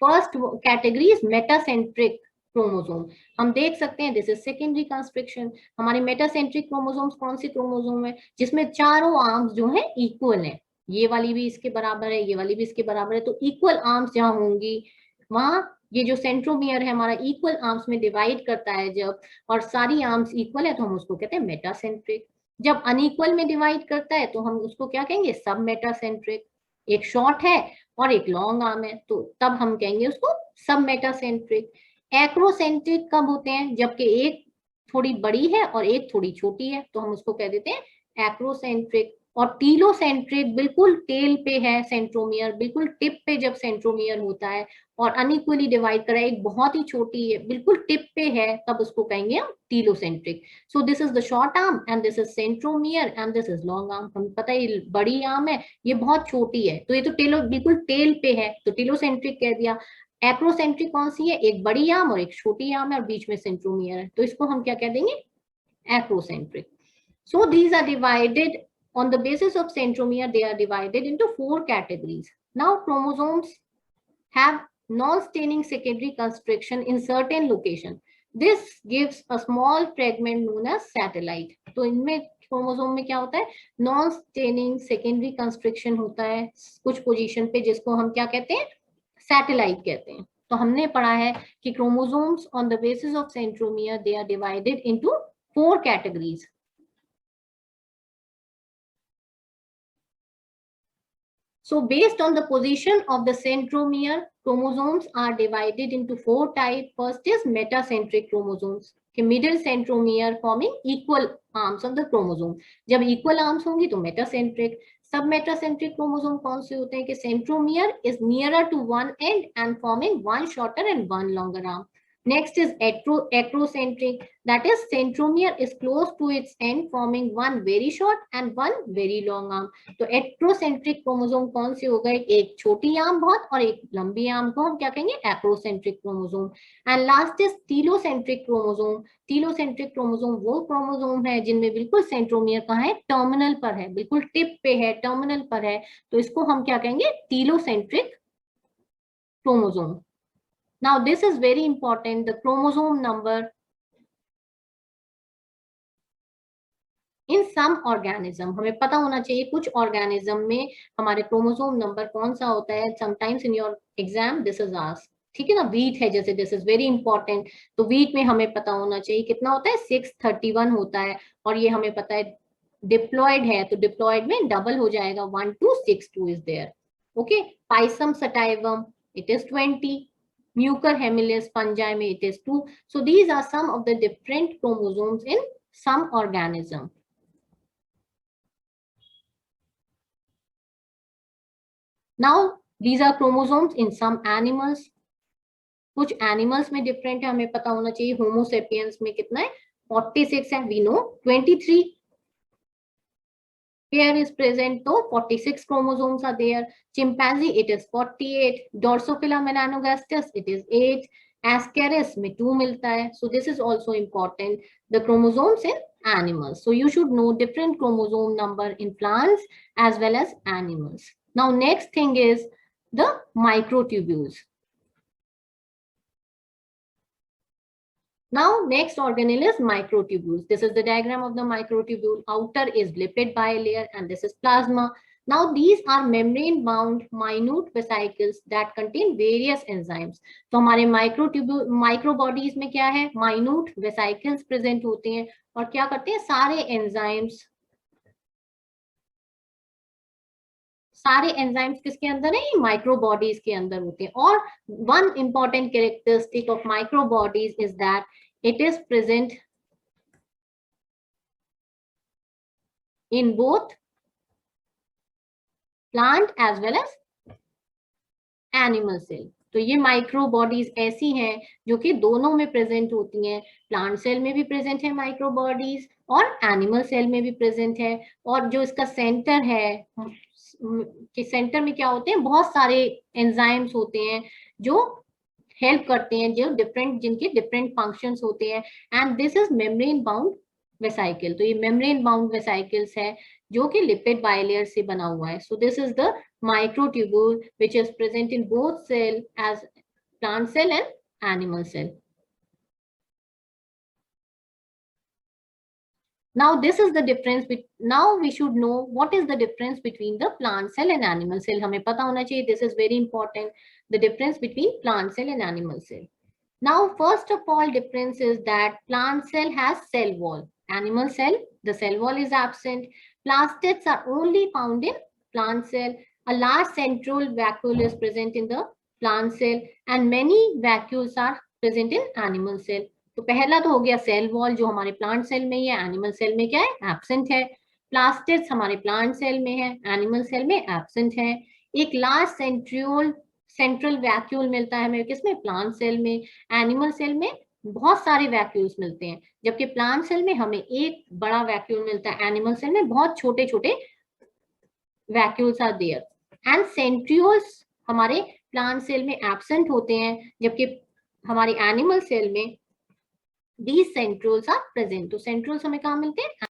Speaker 1: First category is metacentric chromosome. हम देख सकते हैं दिस इज सेकेंडरी कंस्ट्रक्शन. हमारे मेटासेंट्रिक क्रोमोसोम्स कौन से क्रोमोसोम है? जिसमें चारों आर्म्स जो है इक्वल है. ये वाली भी इसके बराबर है, ये वाली भी इसके बराबर है. तो इक्वल आर्म्स जहां होंगी वहां ये जो सेंट्रोमियर है हमारा इक्वल आर्म्स में डिवाइड करता है जब, और सारी आर्म्स इक्वल है तो हम उसको कहते हैं मेटासेंट्रिक. जब अनइक्वल में डिवाइड करता है तो हम उसको क्या कहेंगे? सब मेटासेंट्रिक. एक शॉर्ट है और एक लॉन्ग आर्म है, तो तब हम कहेंगे उसको सब मेटासेंट्रिक. एक्रोसेंट्रिक कब होते हैं? जबकि एक थोड़ी बड़ी है और एक थोड़ी छोटी है, तो हम उसको कह देते हैं एक्रोसेंट्रिक. और टीलोसेंट्रिक बिल्कुल टेल पे है सेंट्रोमियर, बिल्कुल टिप पे जब सेंट्रोमियर होता है और अनइक्वली डिवाइड करा है, एक बहुत ही छोटी है बिल्कुल टिप पे है, तब उसको कहेंगे हम telocentric. So this is the short arm and this is centromere and this is long arm. हमें पता है ये बड़ी आर्म है, ये बहुत छोटी है, तो ये तो टेलो बिल्कुल टेल पे है तो टीलोसेंट्रिक कह दिया. एक्रोसेंट्रिक कौन सी है? एक बड़ी आर्म और एक छोटी आर्म है और बीच में सेंट्रोमियर है, तो इसको हम क्या कह देंगे? Acrocentric. So these are divided on the basis of centromere. They are divided into 4 categories. Now chromosomes have non-staining secondary construction in certain location. This gives a small fragment known as satellite. तो इनमें chromosome में क्या होता है? Non staining secondary constriction होता है कुछ position पे, जिसको हम क्या कहते हैं? सैटेलाइट कहते हैं. तो हमने पढ़ा है कि chromosomes on the basis of centromere they are divided into 4 categories. So based on the position of the centromere, chromosomes are divided into 4 types. First is metacentric chromosomes. कि middle centromere forming equal arms of the chromosome. जब equal arms होंगी तो metacentric. Submetacentric chromosome कौन से होते हैं? कि centromere is nearer to one end and forming one shorter and one longer arm. Next is acrocentric, that is centromere is close to its end forming one very short and one very long arm. तो acrocentric chromosome कौन से हो गए, एक छोटी arm बहुत और एक लंबी आर्म को हम क्या कहेंगे, acrocentric chromosome. And last is telocentric chromosome. Telocentric chromosome वो क्रोमोसोम है जिनमें बिल्कुल सेंट्रोमियर कहाँ है, टर्मिनल पर है, बिल्कुल टिप पे है, टर्मिनल पर है, तो इसको हम क्या कहेंगे, telocentric chromosome. Now this is very important, the chromosome number in some organism. हमें पता होना चाहिए कुछ ऑर्गेनिज्म में हमारे क्रोमोसोम नंबर कौन सा होता है. Sometimes in your exam this is asked, ठीक है ना. वीट है जैसे, दिस इज वेरी इंपॉर्टेंट. तो वीट में हमें पता होना चाहिए कितना होता है, 631 होता है. और ये हमें पता है डिप्लॉयड है, तो डिप्लॉयड में डबल हो जाएगा, 1262 is there. Okay. Pisum sativum it is 20. Mucor hemilis fungi में it is 2. So these are some of the different chromosomes in some organism. Now these are chromosomes in some animals. कुछ animals में different है, हमें पता होना चाहिए. Homo sapiens में कितना है, 46 है. We know 23 pair is present, so 46 chromosomes are there. Chimpanzee it is 48. Drosophila melanogaster it is 8. Ascaris में 2 मिलता है. So this is also important, the chromosomes in animals. So you should know different chromosome number in plants as well as animals. Now next thing is the microtubules. Now next organelle is microtubules. This is the diagram of the microtubule. Outer is lipid bilayer and this is plasma. Now these are membrane bound minute vesicles that contain various enzymes. तो हमारे microtubule microbodies में क्या है, minute vesicles present होते हैं और क्या करते हैं, सारे एंजाइम्स किसके अंदर है, माइक्रोबॉडीज के अंदर होते हैं. और one important characteristic of microbodies is that it is present in both plant as well as animal cell. तो ये माइक्रोबॉडीज ऐसी हैं जो कि दोनों में प्रेजेंट होती हैं. प्लांट सेल में भी प्रेजेंट है माइक्रोबॉडीज और एनिमल सेल में भी प्रेजेंट है. और जो इसका सेंटर है कि सेंटर में क्या होते हैं, बहुत सारे एंजाइम्स होते हैं जो हेल्प करते हैं, जो जिनके डिफरेंट फंक्शंस होते हैं. And this is membrane bound vesicle. तो ये मेम्ब्रेन बाउंड वेसाइकल्स है जो कि लिपिड बाइलेयर से बना हुआ है. So this is the microtubule which is present in both cell as plant cell and animal cell. Now this is the difference. Now we should know what is the difference between the plant cell and animal cell. हमें पता होना चाहिए, this is very important, the difference between plant cell and animal cell. Now first of all difference is that plant cell has cell wall. Animal cell, the cell wall is absent. Plastids are only found in plant cell. A large central vacuole is present in the plant cell and many vacuoles are present in animal cell. तो पहला तो हो गया cell wall जो हमारे plant cell में ही है, animal cell में क्या है, एब्सेंट है. प्लास्टिड्स हमारे प्लांट सेल में है, एनिमल सेल में एब्सेंट है. एक लार्ज सेंट्रल वैक्यूल मिलता है हमें किसमें, प्लांट सेल में. एनिमल सेल में बहुत सारे वैक्यूल्स मिलते हैं, जबकि प्लांट सेल में हमें एक बड़ा वैक्यूल मिलता है, एनिमल सेल में बहुत छोटे छोटे vacuoles are there. And centrioles हमारे प्लांट सेल में एब्सेंट होते हैं, जबकि हमारे एनिमल सेल में these centrioles are present. तो centrioles हमें कहाँ मिलते हैं,